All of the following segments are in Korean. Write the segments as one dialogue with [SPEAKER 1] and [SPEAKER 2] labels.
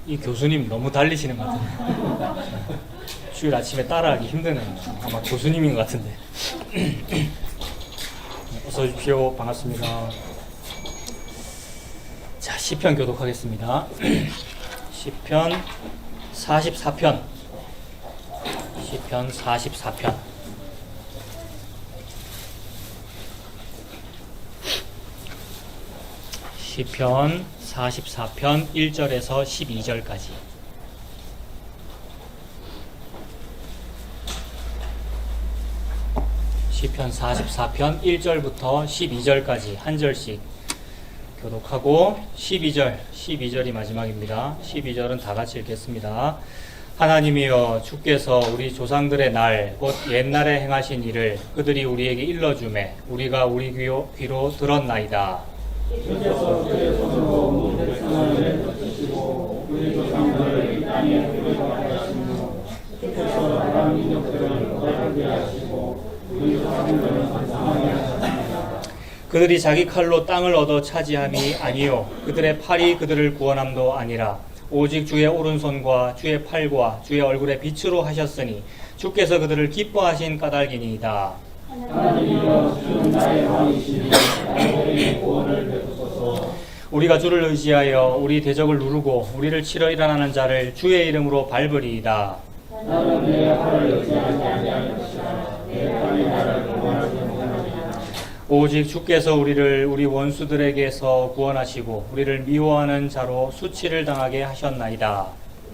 [SPEAKER 1] 이 교수님 너무 달리시는 것 같은데. 주일 아침에 따라하기 힘드네요. 아마 교수님인 것 같은데. 어서 오십시오. 반갑습니다. 자, 시편 교독하겠습니다. 시편 44편. 시편 44편. 시편 44편 1절에서 12절까지. 시편 44편 1절부터 12절까지 한 절씩 교독하고 12절이 마지막입니다. 12절은 다 같이 읽겠습니다. 하나님이여, 주께서 우리 조상들의 날 곧 옛날에 행하신 일을 그들이 우리에게 일러주매 우리가 우리 귀로 들었나이다.
[SPEAKER 2] 주께서 그의 손으로 온 백성을 흩으시고 우리 조상들을 이 땅에 들어가게 하시며 주께서 다른 민족들을 거하게 하시고 우리 조상들을 반성하게 하셨습니다.
[SPEAKER 1] 그들이 자기 칼로 땅을 얻어 차지함이 아니요 그들의 팔이 그들을 구원함도 아니라 오직 주의 오른손과 주의 팔과 주의 얼굴의 빛으로 하셨으니 주께서 그들을 기뻐하신 까닭이니이다.
[SPEAKER 2] 하나님이여, 주는 나의 왕이시니 나에게 구원을 베푸소서.
[SPEAKER 1] 우리가 주를 의지하여 우리 대적을 누르고 우리를 치러 일어나는 자를 주의 이름으로 밟으리이다.
[SPEAKER 2] 나는 내 팔을 의지하지 아니할 것이라. 내 팔이 나를 구원하지 못하리라.
[SPEAKER 1] 오직 주께서 우리를 우리 원수들에게서 구원하시고 우리를 미워하는 자로 수치를 당하게 하셨나이다.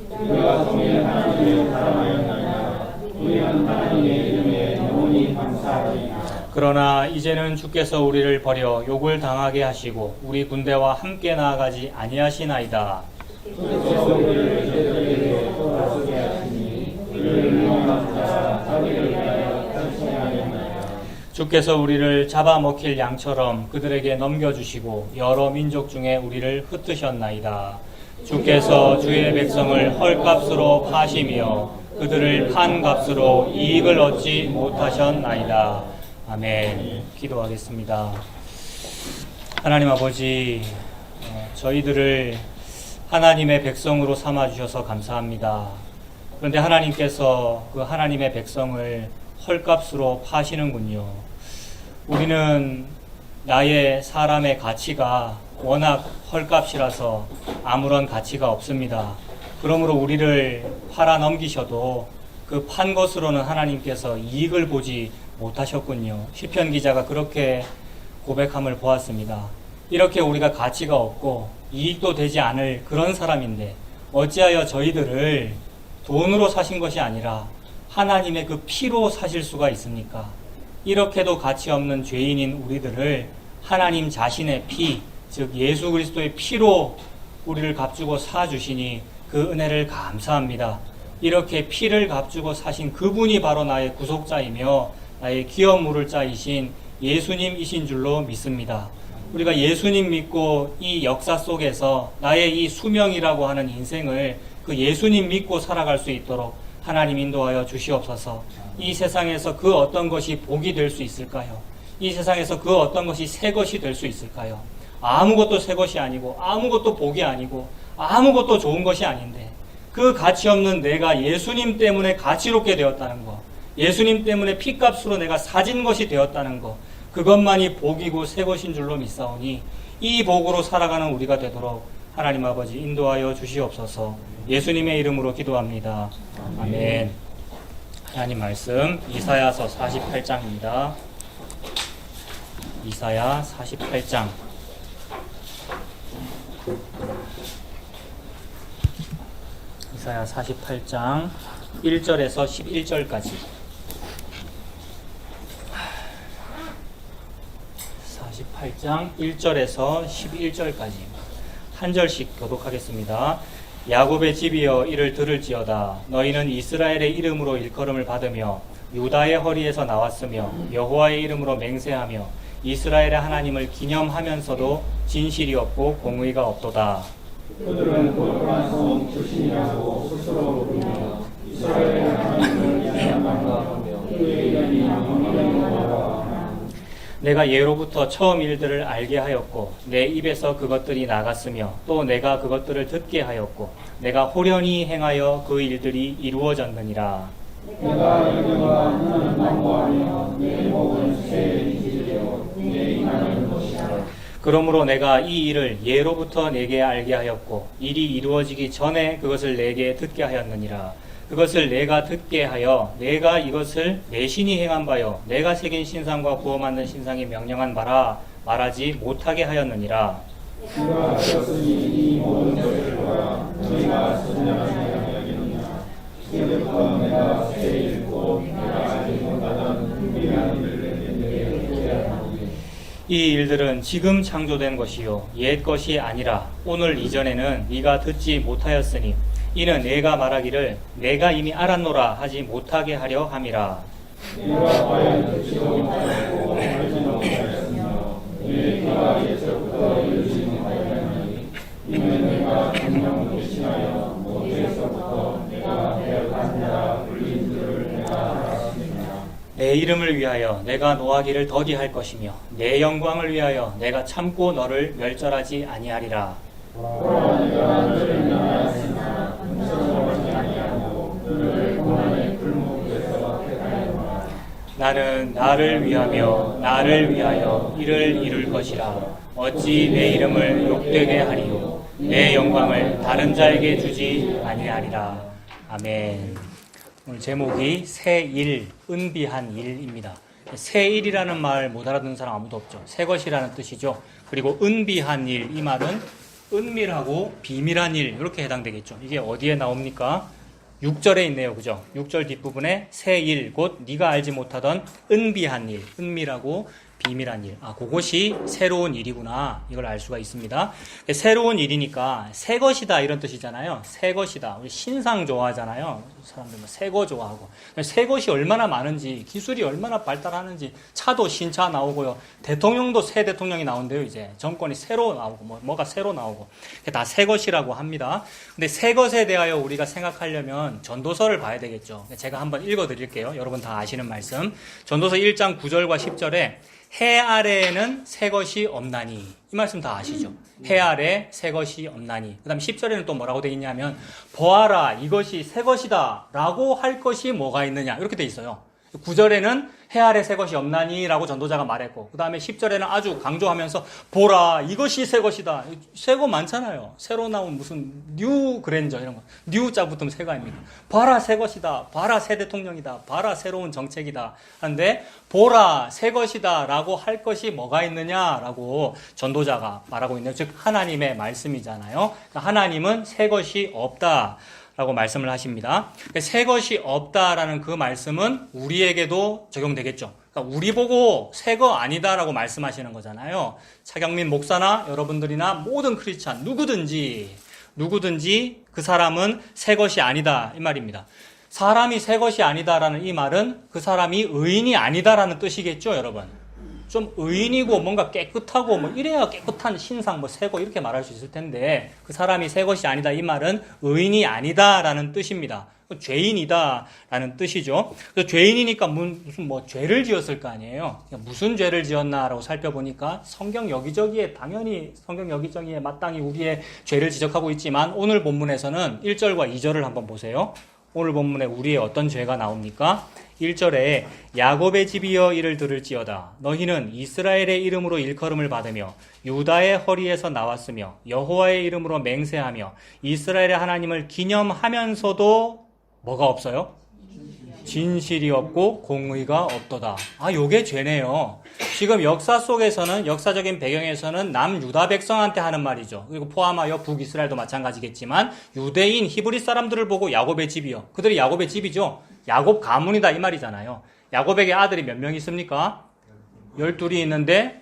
[SPEAKER 2] 우리가 종일 하나님을 사랑하였나이다. 우리는 하나님의 이름에 영원히 감사하리이다.
[SPEAKER 1] 그러나 이제는 주께서 우리를 버려 욕을 당하게 하시고 우리 군대와 함께 나아가지 아니하시나이다.
[SPEAKER 2] 주께서 우리를 죄들에게 돌아서게 하시니 우리를 미워하는 자가 자기를 위하여 편승하였나이다.
[SPEAKER 1] 주께서 우리를 잡아먹힐 양처럼 그들에게 넘겨주시고 여러 민족 중에 우리를 흩으셨나이다. 주께서 주의 백성을 헐값으로 파시며 그들을 판 값으로 이익을 얻지 못하셨나이다. 아멘. 기도하겠습니다. 하나님 아버지, 저희들을 하나님의 백성으로 삼아주셔서 감사합니다. 그런데 하나님께서 그 하나님의 백성을 헐값으로 파시는군요. 우리는 나의 사람의 가치가 워낙 헐값이라서 아무런 가치가 없습니다. 그러므로 우리를 팔아 넘기셔도 그 판 것으로는 하나님께서 이익을 보지 못하셨군요. 시편 기자가 그렇게 고백함을 보았습니다. 이렇게 우리가 가치가 없고 이익도 되지 않을 그런 사람인데 어찌하여 저희들을 돈으로 사신 것이 아니라 하나님의 그 피로 사실 수가 있습니까? 이렇게도 가치 없는 죄인인 우리들을 하나님 자신의 피, 즉 예수 그리스도의 피로 우리를 값주고 사주시니 그 은혜를 감사합니다. 이렇게 피를 값주고 사신 그분이 바로 나의 구속자이며 나의 기업 물을 자이신 예수님이신 줄로 믿습니다. 우리가 예수님 믿고 이 역사 속에서 나의 이 수명이라고 하는 인생을 그 예수님 믿고 살아갈 수 있도록 하나님 인도하여 주시옵소서. 이 세상에서 그 어떤 것이 복이 될 수 있을까요? 이 세상에서 그 어떤 것이 새 것이 될 수 있을까요? 아무것도 새 것이 아니고 아무것도 복이 아니고 아무것도 좋은 것이 아닌데 그 가치 없는 내가 예수님 때문에 가치롭게 되었다는 것, 예수님 때문에 피값으로 내가 사진 것이 되었다는 것, 그것만이 복이고 새 것인 줄로 믿사오니 이 복으로 살아가는 우리가 되도록 하나님 아버지 인도하여 주시옵소서. 예수님의 이름으로 기도합니다. 아멘. 하나님 말씀 이사야서 48장입니다. 이사야 48장. 이사야 48장 1절에서 11절까지. 48장 1절에서 11절까지 한 절씩 교독하겠습니다. 야곱의 집이여 이를 들을지어다. 너희는 이스라엘의 이름으로 일컬음을 받으며 유다의 허리에서 나왔으며 여호와의 이름으로 맹세하며 이스라엘의 하나님을 기념하면서도 진실이 없고 공의가 없도다.
[SPEAKER 2] 그들은 돌아간 성 출신이라고 스스로 부르며 이스라엘의 하나님을 비난하며 그의 이름이 영원히 여호와라.
[SPEAKER 1] 내가 예로부터 처음 일들을 알게 하였고 내 입에서 그것들이 나갔으며 또 내가 그것들을 듣게 하였고 내가 호련히 행하여 그 일들이 이루어졌느니라.
[SPEAKER 2] 내가 이르와 너는 망고하며 내 목은 새 이지리요 내 인하는 것이라.
[SPEAKER 1] 그러므로 내가 이 일을 예로부터 내게 알게 하였고 일이 이루어지기 전에 그것을 내게 듣게 하였느니라. 그것을 내가 듣게 하여 내가 이것을 내 신이 행한 바요 내가 새긴 신상과 구워 만든 신상이 명령한 바라 말하지 못하게 하였느니라.
[SPEAKER 2] 내가 하였으니 이 모든 것을 보라. 너희가 선량하게 여기느냐. 이제부터 내가 새 일곧 내가 알지 못하던 은밀한 일을 내게 듣게 하노니.
[SPEAKER 1] 이 일들은 지금 창조된 것이요 옛 것이 아니라 오늘 이전에는 네가 듣지 못하였으니 이는 내가 말하기를 내가 이미 알았노라 하지 못하게 하려 함이라.
[SPEAKER 2] 내가 과연 듣지도 못하였고 알지도 못하였으며 내 귀가 예서부터 열지 못하였나니 이는 내가 분명 대신하여 모태에서부터 내가 배역한 자라 불린 줄을 내가 알았습니다.
[SPEAKER 1] 내 이름을 위하여 내가 노하기를 더디할 것이며 내 영광을 위하여 내가 참고 너를 멸절하지 아니하리라.
[SPEAKER 2] 보라 내가 너를 명하였으나 음성하지 아니하고 너를 고난의 불목에서 택하였노라.
[SPEAKER 1] 나는 나를 위하여 이를 이룰 것이라. 어찌 내 이름을 욕되게 하리요 내 영광을 다른 자에게 주지 아니하리라. 아멘. 오늘 제목이 새일, 은비한 일입니다. 새일이라는 말 못 알아듣는 사람 아무도 없죠. 새 것이라는 뜻이죠. 그리고 은비한 일, 이 말은 은밀하고 비밀한 일 이렇게 해당되겠죠. 이게 어디에 나옵니까? 6절에 있네요. 그죠? 6절 뒷부분에 새 일, 곧 네가 알지 못하던 은비한 일, 은밀하고 비밀한 일. 그것이 새로운 일이구나. 이걸 알 수가 있습니다. 새로운 일이니까 새 것이다 이런 뜻이잖아요. 새 것이다. 우리 신상 좋아하잖아요. 사람들 새 거 좋아하고. 새 것이 얼마나 많은지, 기술이 얼마나 발달하는지, 차도 신차 나오고요. 대통령도 새 대통령이 나온대요. 이제 정권이 새로 나오고 뭐가 새로 나오고. 다 새 것이라고 합니다. 근데 새 것에 대하여 우리가 생각하려면 전도서를 봐야 되겠죠. 제가 한번 읽어 드릴게요. 여러분 다 아시는 말씀. 전도서 1장 9절과 10절에 해 아래에는 새 것이 없나니, 이 말씀 다 아시죠? 해 아래 새 것이 없나니. 그 다음 10절에는 또 뭐라고 되어 있냐면 보아라 이것이 새 것이다 라고 할 것이 뭐가 있느냐 이렇게 되어 있어요. 9절에는 해 아래 새 것이 없나니 라고 전도자가 말했고, 그 다음에 10절에는 아주 강조하면서 보라 이것이 새 것이다. 새 거 많잖아요. 새로 나온 무슨 뉴 그랜저 이런 거, 뉴 자 붙으면 새가 아닙니까? 봐라 새 것이다, 봐라 새 대통령이다, 봐라 새로운 정책이다 하는데 보라 새 것이다 라고 할 것이 뭐가 있느냐라고 전도자가 말하고 있네요. 즉 하나님의 말씀이잖아요. 하나님은 새 것이 없다 라고 말씀을 하십니다. 새 것이 없다라는 그 말씀은 우리에게도 적용되겠죠. 그러니까 우리 보고 새 거 아니다라고 말씀하시는 거잖아요. 차경민 목사나 여러분들이나 모든 크리스찬 누구든지 그 사람은 새 것이 아니다 이 말입니다. 사람이 새 것이 아니다라는 이 말은 그 사람이 의인이 아니다라는 뜻이겠죠, 여러분. 좀 의인이고 뭔가 깨끗하고 뭐 이래야 깨끗한 신상 뭐 새거 이렇게 말할 수 있을 텐데, 그 사람이 새 것이 아니다 이 말은 의인이 아니다라는 뜻입니다. 죄인이다라는 뜻이죠. 그래서 죄인이니까 무슨 뭐 죄를 지었을 거 아니에요. 무슨 죄를 지었나라고 살펴보니까 성경 여기저기에 당연히 성경 여기저기에 마땅히 우리의 죄를 지적하고 있지만 오늘 본문에서는 1절과 2절을 한번 보세요. 오늘 본문에 우리의 어떤 죄가 나옵니까? 1절에 야곱의 집이여 이를 들을지어다. 너희는 이스라엘의 이름으로 일컬음을 받으며 유다의 허리에서 나왔으며 여호와의 이름으로 맹세하며 이스라엘의 하나님을 기념하면서도 뭐가 없어요? 진실이 없고 공의가 없도다. 요게 죄네요. 지금 역사 속에서는, 역사적인 배경에서는 남유다 백성한테 하는 말이죠. 그리고 포함하여 북이스라엘도 마찬가지겠지만 유대인 히브리 사람들을 보고 야곱의 집이요. 그들이 야곱의 집이죠. 야곱 가문이다 이 말이잖아요. 야곱에게 아들이 몇 명 있습니까? 12이 있는데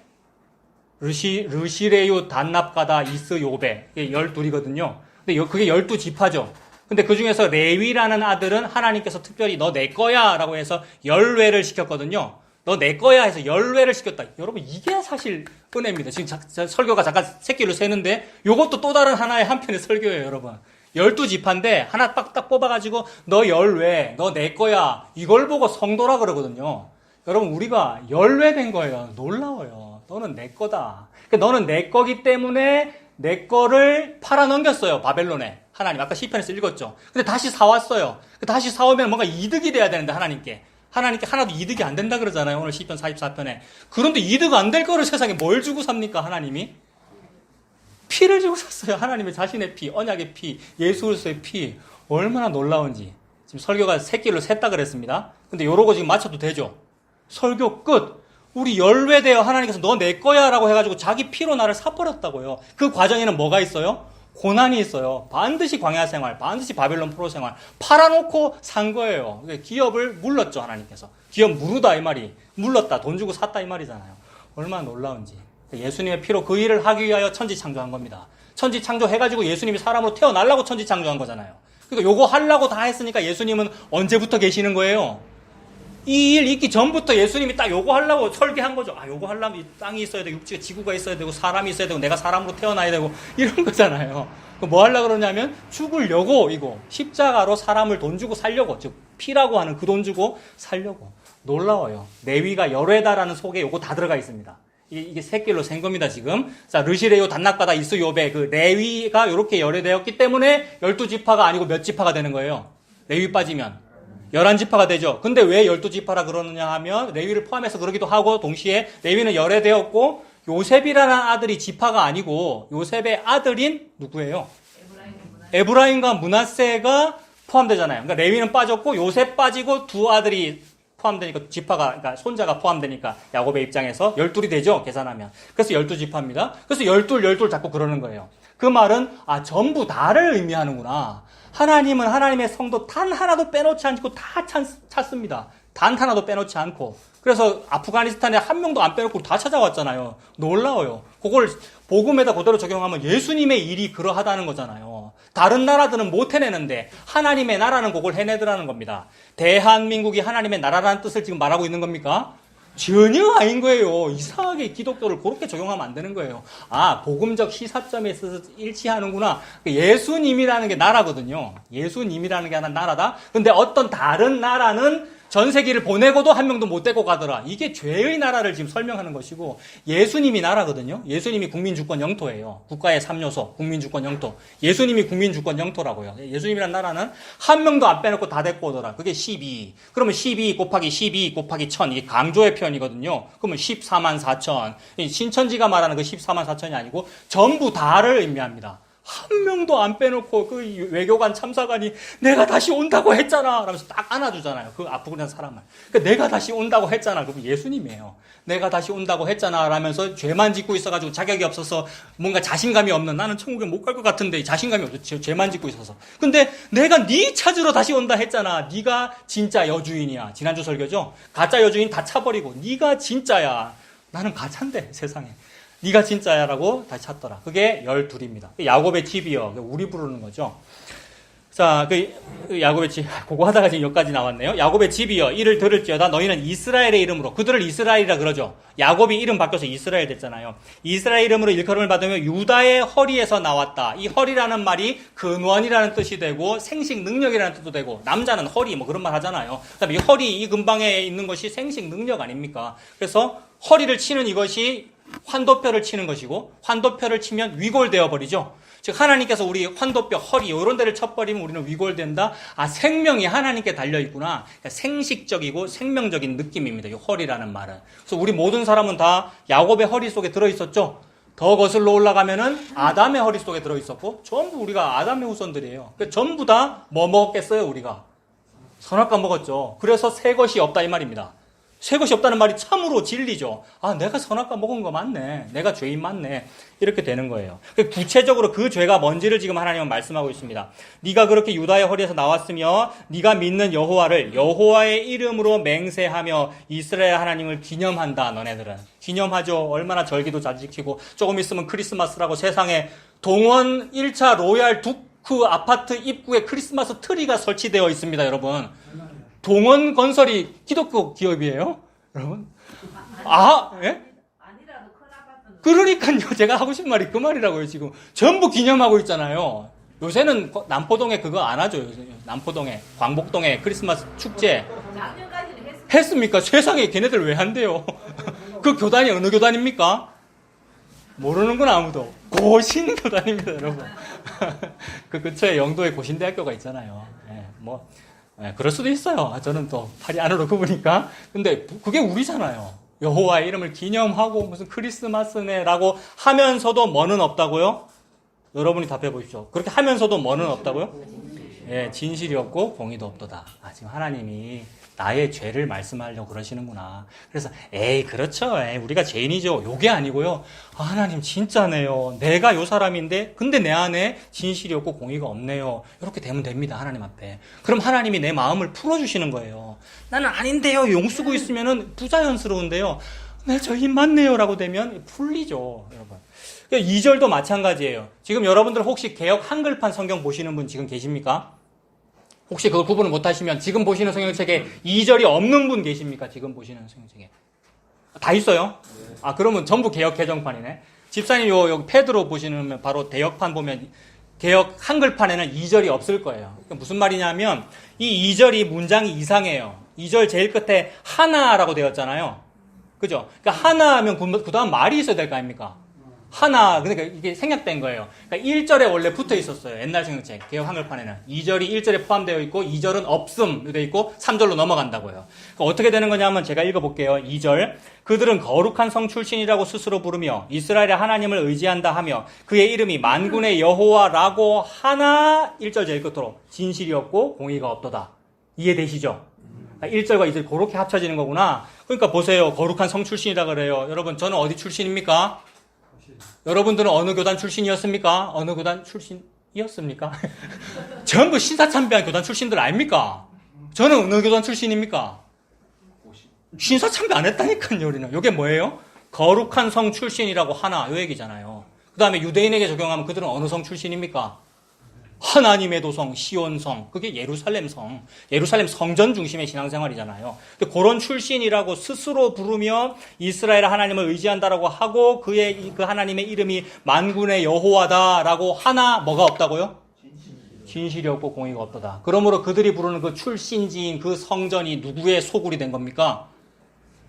[SPEAKER 1] 르시레유 단납가다 이스 요베 12이거든요. 근데 그게 12지파죠. 근데 그 중에서 레위라는 아들은 하나님께서 특별히 너 내 거야 라고 해서 열외를 시켰거든요. 너 내 거야 해서 열외를 시켰다. 여러분 이게 사실 은혜입니다. 지금 설교가 잠깐 새끼를 세는데 요것도 또 다른 하나의 한편의 설교예요, 여러분. 12지파인데 하나 딱 뽑아가지고 너 열외, 너 내 거야 이걸 보고 성도라 그러거든요. 여러분 우리가 열외된 거예요. 놀라워요. 너는 내 거다. 그러니까 너는 내 거기 때문에 내 거를 팔아넘겼어요. 바벨론에. 하나님 아까 시편에서 읽었죠. 근데 다시 사왔어요. 다시 사오면 뭔가 이득이 돼야 되는데 하나님께 하나도 이득이 안 된다 그러잖아요. 오늘 시편 44편에. 그런데 이득 안 될 거를 세상에 뭘 주고 삽니까? 하나님이? 피를 주고 샀어요. 하나님의 자신의 피, 언약의 피, 예수 그리스도의 피. 얼마나 놀라운지. 지금 설교가 새끼로 샜다 그랬습니다. 근데 요러고 지금 맞춰도 되죠? 설교 끝. 우리 열외되어 하나님께서 너 내 거야 라고 해가지고 자기 피로 나를 사버렸다고요. 그 과정에는 뭐가 있어요? 고난이 있어요. 반드시 광야 생활, 반드시 바벨론 포로 생활. 팔아놓고 산 거예요. 기업을 물렀죠, 하나님께서. 기업 무르다 이 말이. 물렀다, 돈 주고 샀다 이 말이잖아요. 얼마나 놀라운지. 예수님의 피로 그 일을 하기 위하여 천지 창조한 겁니다. 천지 창조해가지고 예수님이 사람으로 태어나려고 천지 창조한 거잖아요. 그러니까 요거 하려고 다 했으니까 예수님은 언제부터 계시는 거예요? 이 일 있기 전부터 예수님이 딱 요거 하려고 설계한 거죠. 아, 요거 하려면 이 땅이 있어야 되고, 육지가 지구가 있어야 되고, 사람이 있어야 되고, 내가 사람으로 태어나야 되고, 이런 거잖아요. 뭐 하려고 그러냐면, 죽으려고, 이거. 십자가로 사람을 돈 주고 살려고. 즉, 피라고 하는 그 돈 주고 살려고. 놀라워요. 레위가 열외다라는 속에 요거 다 들어가 있습니다. 이게 새길로 센 겁니다, 지금. 자, 르시레요, 단낙바다, 이스, 요베, 그 레위가 요렇게 열외되었기 때문에 12지파가 아니고 몇 지파가 되는 거예요? 레위 빠지면. 11지파가 되죠. 근데 왜 12지파라 그러느냐 하면 레위를 포함해서 그러기도 하고 동시에 레위는 열애되었고 요셉이라는 아들이 지파가 아니고 요셉의 아들인 누구예요? 에브라임과 므낫세가 포함되잖아요. 그러니까 레위는 빠졌고 요셉 빠지고 두 아들이 포함되니까 지파가 그러니까 손자가 포함되니까 야곱의 입장에서 12이 되죠. 계산하면. 그래서 12지파입니다. 그래서 12 자꾸 그러는 거예요. 그 말은 전부 다를 의미하는구나. 하나님은 하나님의 성도 단 하나도 빼놓지 않고 다 찾습니다. 단 하나도 빼놓지 않고. 그래서 아프가니스탄에 한 명도 안 빼놓고 다 찾아왔잖아요. 놀라워요. 그걸 복음에다 그대로 적용하면 예수님의 일이 그러하다는 거잖아요. 다른 나라들은 못 해내는데 하나님의 나라는 그걸 해내더라는 겁니다. 대한민국이 하나님의 나라라는 뜻을 지금 말하고 있는 겁니까? 전혀 아닌 거예요. 이상하게 기독교를 그렇게 적용하면 안 되는 거예요. 복음적 시사점에 있어서 일치하는구나. 예수님이라는 게 나라거든요. 예수님이라는 게 하나 나라다. 근데 어떤 다른 나라는 전 세계를 보내고도 한 명도 못 데리고 가더라. 이게 죄의 나라를 지금 설명하는 것이고 예수님이 나라거든요. 예수님이 국민주권 영토예요. 국가의 3요소, 국민주권 영토. 예수님이 국민주권 영토라고요. 예수님이란 나라는 한 명도 안 빼놓고 다 데리고 오더라. 그게 12. 그러면 12 곱하기 12 곱하기 1000. 이게 강조의 표현이거든요. 그러면 14만 4천. 신천지가 말하는 그 14만 4천이 아니고 전부 다를 의미합니다. 한 명도 안 빼놓고 그 외교관 참사관이 내가 다시 온다고 했잖아 라면서 딱 안아주잖아요. 그 아프고 사람을. 그러니까 내가 다시 온다고 했잖아. 그건 예수님이에요. 내가 다시 온다고 했잖아 라면서 죄만 짓고 있어가지고 자격이 없어서 뭔가 자신감이 없는 나는 천국에 못 갈 것 같은데 자신감이 없어. 죄만 짓고 있어서. 근데 내가 네 찾으러 다시 온다 했잖아. 네가 진짜 여주인이야. 지난주 설교죠. 가짜 여주인 다 차버리고 네가 진짜야. 나는 가짜인데 세상에. 네가 진짜야라고 다시 찾더라. 그게 12입니다. 야곱의 집이요. 우리 부르는 거죠. 자, 야곱의 집, 그거 하다가 지금 여기까지 나왔네요. 야곱의 집이요. 이를 들을지어다. 너희는 이스라엘의 이름으로. 그들을 이스라엘이라 그러죠. 야곱이 이름 바뀌어서 이스라엘 됐잖아요. 이스라엘 이름으로 일컬음을 받으며 유다의 허리에서 나왔다. 이 허리라는 말이 근원이라는 뜻이 되고 생식 능력이라는 뜻도 되고 남자는 허리 뭐 그런 말 하잖아요. 그다음에 이 허리, 이 근방에 있는 것이 생식 능력 아닙니까? 그래서 허리를 치는 이것이 환도표를 치는 것이고 환도표를 치면 위골되어 버리죠. 즉 하나님께서 우리 환도뼈, 허리 이런 데를 쳐버리면 우리는 위골된다. 생명이 하나님께 달려있구나. 그러니까 생식적이고 생명적인 느낌입니다. 이 허리라는 말은. 그래서 우리 모든 사람은 다 야곱의 허리 속에 들어있었죠. 더 거슬러 올라가면은 아담의 허리 속에 들어있었고 전부 우리가 아담의 후손들이에요. 그러니까 전부 다 뭐 먹었겠어요 우리가? 선악과 먹었죠. 그래서 새 것이 없다 이 말입니다. 새 것이 없다는 말이 참으로 진리죠. 내가 선악과 먹은 거 맞네. 내가 죄인 맞네. 이렇게 되는 거예요. 구체적으로 그 죄가 뭔지를 지금 하나님은 말씀하고 있습니다. 네가 그렇게 유다의 허리에서 나왔으며 네가 믿는 여호와를 여호와의 이름으로 맹세하며 이스라엘 하나님을 기념한다. 너네들은. 기념하죠. 얼마나 절기도 잘 지키고 조금 있으면 크리스마스라고 세상에 동원 1차 로얄 두크 아파트 입구에 크리스마스 트리가 설치되어 있습니다. 여러분. 동원 건설이 기독교 기업이에요? 여러분? 예?
[SPEAKER 3] 아니라도 큰 아파트는.
[SPEAKER 1] 그러니까요. 제가 하고 싶은 말이 그 말이라고요, 지금. 전부 기념하고 있잖아요. 요새는 남포동에 그거 안 하죠. 요새. 남포동에, 광복동에 크리스마스 축제.
[SPEAKER 3] 작년까지는 했었어요.
[SPEAKER 1] 했습니까? 세상에 걔네들 왜 한대요? 그 교단이 어느 교단입니까? 모르는구나, 아무도. 고신교단입니다, 여러분. 그 근처에 영도에 고신대학교가 있잖아요. 그럴 수도 있어요. 저는 또 팔이 안으로 굽으니까. 근데 그게 우리잖아요. 여호와의 이름을 기념하고 무슨 크리스마스네라고 하면서도 뭐는 없다고요? 여러분이 답해 보십시오. 그렇게 하면서도 뭐는 없다고요? 진실이 없고 공의도 없도다. 지금 하나님이 나의 죄를 말씀하려고 그러시는구나. 그래서 그렇죠. 우리가 죄인이죠. 요게 아니고요. 하나님 진짜네요. 내가 요 사람인데 근데 내 안에 진실이 없고 공의가 없네요. 이렇게 되면 됩니다. 하나님 앞에. 그럼 하나님이 내 마음을 풀어주시는 거예요. 나는 아닌데요. 용 쓰고 있으면은 부자연스러운데요. 네, 저 힘 많네요. 라고 되면 풀리죠. 여러분. 2절도 마찬가지예요. 지금 여러분들 혹시 개역 한글판 성경 보시는 분 지금 계십니까? 혹시 그걸 구분을 못하시면 지금 보시는 성경책에 2절이 없는 분 계십니까? 지금 보시는 성경책에. 다 있어요? 그러면 전부 개역 개정판이네. 집사님 여기 패드로 보시면 바로 대역판 보면 개역 한글판에는 2절이 없을 거예요. 무슨 말이냐면 이 2절이 문장이 이상해요. 2절 제일 끝에 하나라고 되었잖아요. 그죠? 그러니까 하나 하면 그 다음 말이 있어야 될 거 아닙니까? 하나, 그러니까 이게 생략된 거예요. 그러니까 1절에 원래 붙어 있었어요. 옛날 성경책, 개역 한글판에는. 2절이 1절에 포함되어 있고, 2절은 없음, 되어 있고, 3절로 넘어간다고요. 그러니까 어떻게 되는 거냐면 제가 읽어볼게요. 2절. 그들은 거룩한 성 출신이라고 스스로 부르며, 이스라엘의 하나님을 의지한다 하며, 그의 이름이 만군의 여호와라고 하나, 1절 제일 끝으로, 진실이 없고, 공의가 없도다. 이해되시죠? 1절과 2절 그렇게 합쳐지는 거구나. 그러니까 보세요. 거룩한 성 출신이라 그래요. 여러분, 저는 어디 출신입니까? 여러분들은 어느 교단 출신이었습니까? 어느 교단 출신이었습니까? 전부 신사참배한 교단 출신들 아닙니까? 저는 어느 교단 출신입니까? 신사참배 안 했다니까요, 우리는. 이게 뭐예요? 거룩한 성 출신이라고 하나, 요 얘기잖아요. 그 다음에 유대인에게 적용하면 그들은 어느 성 출신입니까? 하나님의 도성, 시온성, 그게 예루살렘 성, 예루살렘 성전 중심의 신앙생활이잖아요. 근데 그런 출신이라고 스스로 부르며 이스라엘 하나님을 의지한다라고 하고 그 하나님의 이름이 만군의 여호와다라고 하나 뭐가 없다고요? 진실이 없고 공의가 없도다. 그러므로 그들이 부르는 그 출신지인 그 성전이 누구의 소굴이 된 겁니까?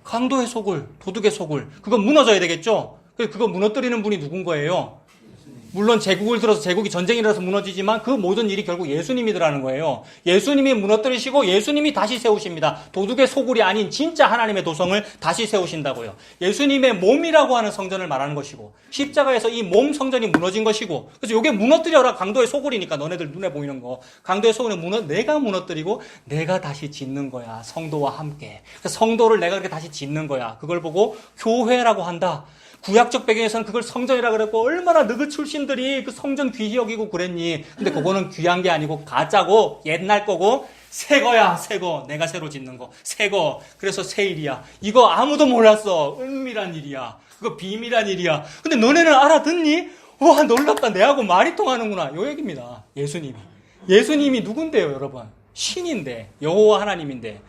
[SPEAKER 1] 강도의 소굴, 도둑의 소굴. 그거 무너져야 되겠죠? 그거 무너뜨리는 분이 누군 거예요? 물론 제국을 들어서 제국이 전쟁이 일어나서 무너지지만 그 모든 일이 결국 예수님이더라는 거예요. 예수님이 무너뜨리시고 예수님이 다시 세우십니다. 도둑의 소굴이 아닌 진짜 하나님의 도성을 다시 세우신다고요. 예수님의 몸이라고 하는 성전을 말하는 것이고 십자가에서 이 몸 성전이 무너진 것이고 그래서 이게 무너뜨려라. 강도의 소굴이니까 너네들 눈에 보이는 거. 강도의 소굴은 내가 무너뜨리고 내가 다시 짓는 거야. 성도와 함께. 그래서 성도를 내가 그렇게 다시 짓는 거야. 그걸 보고 교회라고 한다. 구약적 배경에서는 그걸 성전이라 그랬고 얼마나 너희 출신들이 그 성전 귀히 여기고 그랬니. 근데 그거는 귀한 게 아니고 가짜고 옛날 거고 새 거야. 새 거. 내가 새로 짓는 거. 새 거. 그래서 새 일이야. 이거 아무도 몰랐어. 은밀한 일이야. 그거 비밀한 일이야. 근데 너네는 알아듣니? 와 놀랍다. 내하고 말이 통하는구나. 요 얘기입니다. 예수님이 누군데요 여러분? 신인데 여호와 하나님인데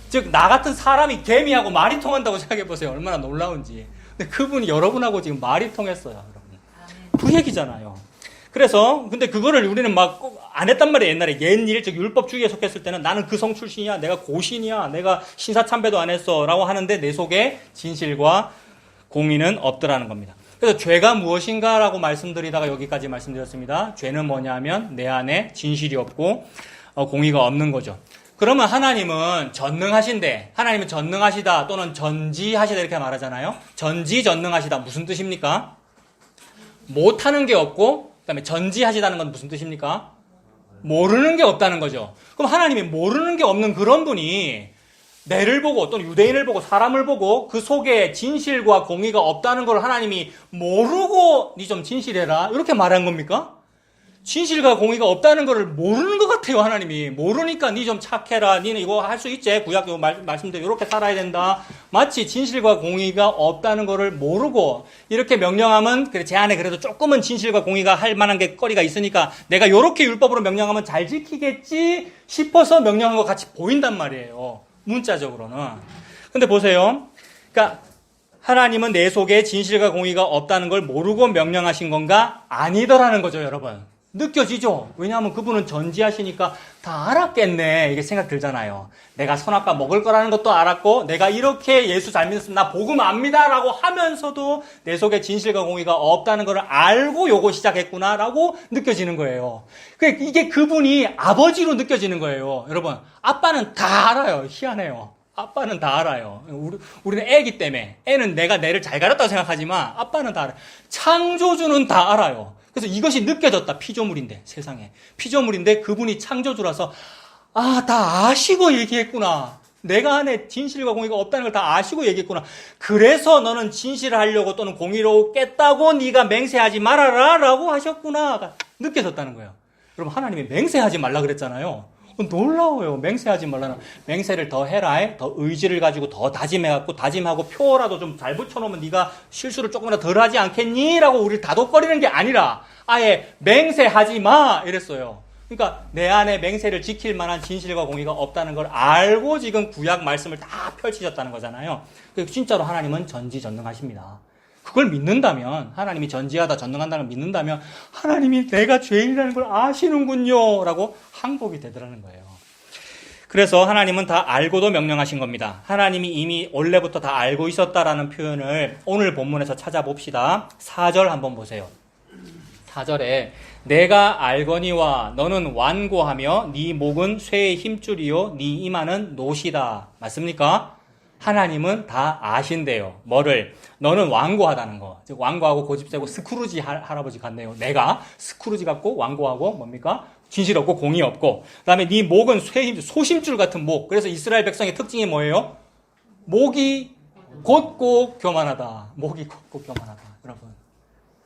[SPEAKER 1] 즉 나 같은 사람이 개미하고 말이 통한다고 생각해보세요. 얼마나 놀라운지. 근데 그분이 여러분하고 지금 말이 통했어요, 여러분. 그 얘기잖아요. 그래서, 근데 그거를 우리는 막 안 했단 말이에요, 옛날에. 옛일, 즉 율법주의에 속했을 때는 나는 그 성 출신이야, 내가 고신이야, 내가 신사참배도 안 했어, 라고 하는데 내 속에 진실과 공의는 없더라는 겁니다. 그래서 죄가 무엇인가라고 말씀드리다가 여기까지 말씀드렸습니다. 죄는 뭐냐면 내 안에 진실이 없고 공의가 없는 거죠. 그러면 하나님은 전능하신데, 하나님은 전능하시다 또는 전지하시다 이렇게 말하잖아요. 전지전능하시다 무슨 뜻입니까? 못하는 게 없고 그 다음에 전지하시다는 건 무슨 뜻입니까? 모르는 게 없다는 거죠. 그럼 하나님이 모르는 게 없는 그런 분이 내를 보고 또는 유대인을 보고 사람을 보고 그 속에 진실과 공의가 없다는 걸 하나님이 모르고 니 좀 진실해라 이렇게 말한 겁니까? 진실과 공의가 없다는 것을 모르는 것 같아요, 하나님이. 모르니까 니 좀 착해라. 니는 이거 할 수 있지. 구약 말씀대로 이렇게 살아야 된다. 마치 진실과 공의가 없다는 것을 모르고 이렇게 명령하면 그래 제 안에 그래도 조금은 진실과 공의가 할 만한 게 거리가 있으니까 내가 이렇게 율법으로 명령하면 잘 지키겠지 싶어서 명령한 것 같이 보인단 말이에요. 문자적으로는. 근데 보세요. 그러니까 하나님은 내 속에 진실과 공의가 없다는 걸 모르고 명령하신 건가? 아니더라는 거죠, 여러분. 느껴지죠? 왜냐하면 그분은 전지하시니까 다 알았겠네. 이게 생각 들잖아요. 내가 선악과 먹을 거라는 것도 알았고, 내가 이렇게 예수 잘 믿었으면 나 복음 압니다. 라고 하면서도 내 속에 진실과 공의가 없다는 걸 알고 요거 시작했구나. 라고 느껴지는 거예요. 이게 그분이 아버지로 느껴지는 거예요. 여러분, 아빠는 다 알아요. 희한해요. 아빠는 다 알아요. 우리는 애기 때문에. 애는 내가 내를 잘 가렸다고 생각하지만 아빠는 다 알아요. 창조주는 다 알아요. 그래서 이것이 느껴졌다. 피조물인데, 세상에. 피조물인데 그분이 창조주라서, 다 아시고 얘기했구나. 내가 안에 진실과 공의가 없다는 걸 다 아시고 얘기했구나. 그래서 너는 진실을 하려고 또는 공의롭겠다고 네가 맹세하지 말아라. 라고 하셨구나. 느껴졌다는 거예요. 여러분, 하나님이 맹세하지 말라 그랬잖아요. 놀라워요. 맹세하지 말라는. 맹세를 더 해라. 더 의지를 가지고 더 다짐해갖고 다짐하고 표라도 좀 잘 붙여놓으면 네가 실수를 조금이라도 덜 하지 않겠니? 라고 우리를 다독거리는 게 아니라 아예 맹세하지 마 이랬어요. 그러니까 내 안에 맹세를 지킬 만한 진실과 공의가 없다는 걸 알고 지금 구약 말씀을 다 펼치셨다는 거잖아요. 진짜로 하나님은 전지전능하십니다. 그걸 믿는다면, 하나님이 전지하다 전능한다는 걸 믿는다면 하나님이 내가 죄인이라는 걸 아시는군요 라고 항복이 되더라는 거예요. 그래서 하나님은 다 알고도 명령하신 겁니다. 하나님이 이미 원래부터 다 알고 있었다라는 표현을 오늘 본문에서 찾아봅시다. 4절 한번 보세요. 4절에 내가 알거니와 너는 완고하며 네 목은 쇠의 힘줄이요 네 이마는 노시다. 맞습니까? 하나님은 다 아신대요. 뭐를? 너는 완고하다는 거. 즉 완고하고 고집세고 스크루지 할아버지 같네요. 내가 스크루지 같고 완고하고 뭡니까? 진실 없고 공의 없고. 그다음에 네 목은 소심줄 같은 목. 그래서 이스라엘 백성의 특징이 뭐예요? 목이 곧고 교만하다. 목이 곧고 교만하다. 여러분.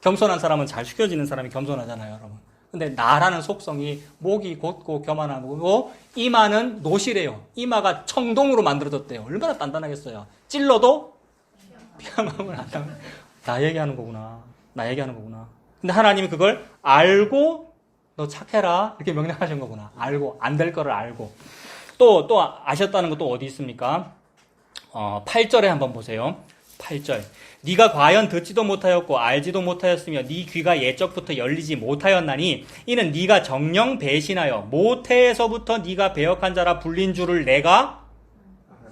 [SPEAKER 1] 겸손한 사람은 잘 숙여지는 사람이 겸손하잖아요, 여러분. 근데 나라는 속성이 목이 곧고 교만하고 이마는 노시래요. 이마가 청동으로 만들어졌대요. 얼마나 단단하겠어요. 찔러도 피하면 안 닿는. 나 얘기하는 거구나. 나 얘기하는 거구나. 근데 하나님이 그걸 알고 너 착해라 이렇게 명령하신 거구나. 알고 안 될 거를 알고 또 아셨다는 것도 어디 있습니까? 8절에 한번 보세요. 8절. 네가 과연 듣지도 못하였고 알지도 못하였으며 네 귀가 옛적부터 열리지 못하였나니 이는 네가 정령 배신하여 모태에서부터 네가 배역한 자라 불린 줄을 내가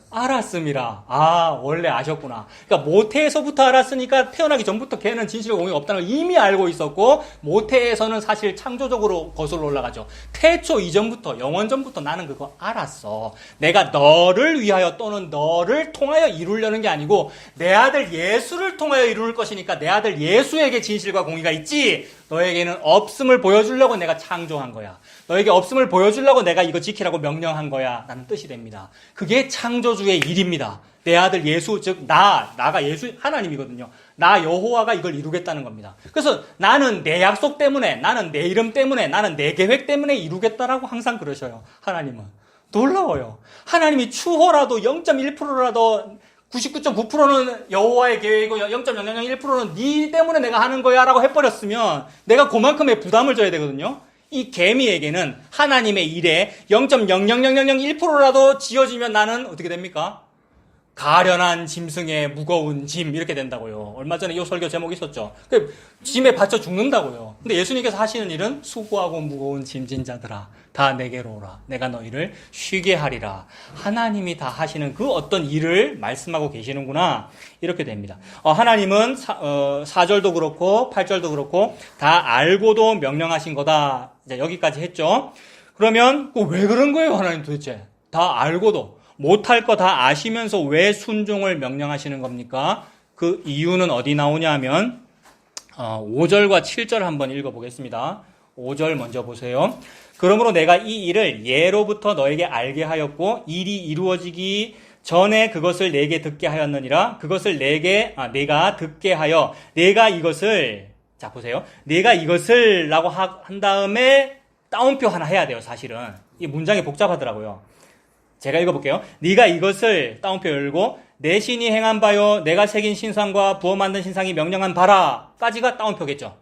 [SPEAKER 1] 알았음이라. 원래 아셨구나. 그러니까 모태에서부터 알았으니까 태어나기 전부터 걔는 진실과 공의가 없다는 걸 이미 알고 있었고 모태에서는 사실 창조적으로 거슬러 올라가죠. 태초 이전부터 영원 전부터 나는 그거 알았어. 내가 너를 위하여 또는 너를 통하여 이루려는 게 아니고 내 아들 예수를 통하여 이룰 것이니까 내 아들 예수에게 진실과 공의가 있지 너에게는 없음을 보여주려고 내가 창조한 거야. 너에게 없음을 보여주려고 내가 이거 지키라고 명령한 거야. 라는 뜻이 됩니다. 그게 창조주의 일입니다. 내 아들 예수, 즉 나가 예수 하나님이거든요. 나 여호와가 이걸 이루겠다는 겁니다. 그래서 나는 내 약속 때문에, 나는 내 이름 때문에, 나는 내 계획 때문에 이루겠다라고 항상 그러셔요. 하나님은. 놀라워요. 하나님이 추호라도 0.1%라도 99.9%는 여호와의 계획이고 0.0001%는 네 때문에 내가 하는 거야 라고 해버렸으면 내가 그만큼의 부담을 져야 되거든요. 이 개미에게는 하나님의 일에 0.00001%라도 지어지면 나는 어떻게 됩니까? 가련한 짐승의 무거운 짐 이렇게 된다고요. 얼마 전에 이 설교 제목이 있었죠. 짐에 받쳐 죽는다고요. 근데 예수님께서 하시는 일은 수고하고 무거운 짐진 자들아 다 내게로 오라. 내가 너희를 쉬게 하리라. 하나님이 다 하시는 그 어떤 일을 말씀하고 계시는구나. 이렇게 됩니다. 하나님은 4절도 그렇고 8절도 그렇고 다 알고도 명령하신 거다. 이제 여기까지 했죠. 그러면 왜 그런 거예요, 하나님 도대체? 다 알고도. 못할 거 다 아시면서 왜 순종을 명령하시는 겁니까? 그 이유는 어디 나오냐 하면 5절과 7절 한번 읽어보겠습니다. 5절 먼저 보세요. 그러므로 내가 이 일을 예로부터 너에게 알게 하였고 일이 이루어지기 전에 그것을 내게 듣게 하였느니라. 그것을 내가 듣게 하여 내가 이것을 자 보세요. 내가 이것을 라고 한 다음에 따옴표 하나 해야 돼요. 사실은 이 문장이 복잡하더라고요. 제가 읽어볼게요. 네가 이것을 따옴표 열고 내 신이 행한 바요 내가 새긴 신상과 부어 만든 신상이 명령한 바라 까지가 따옴표겠죠.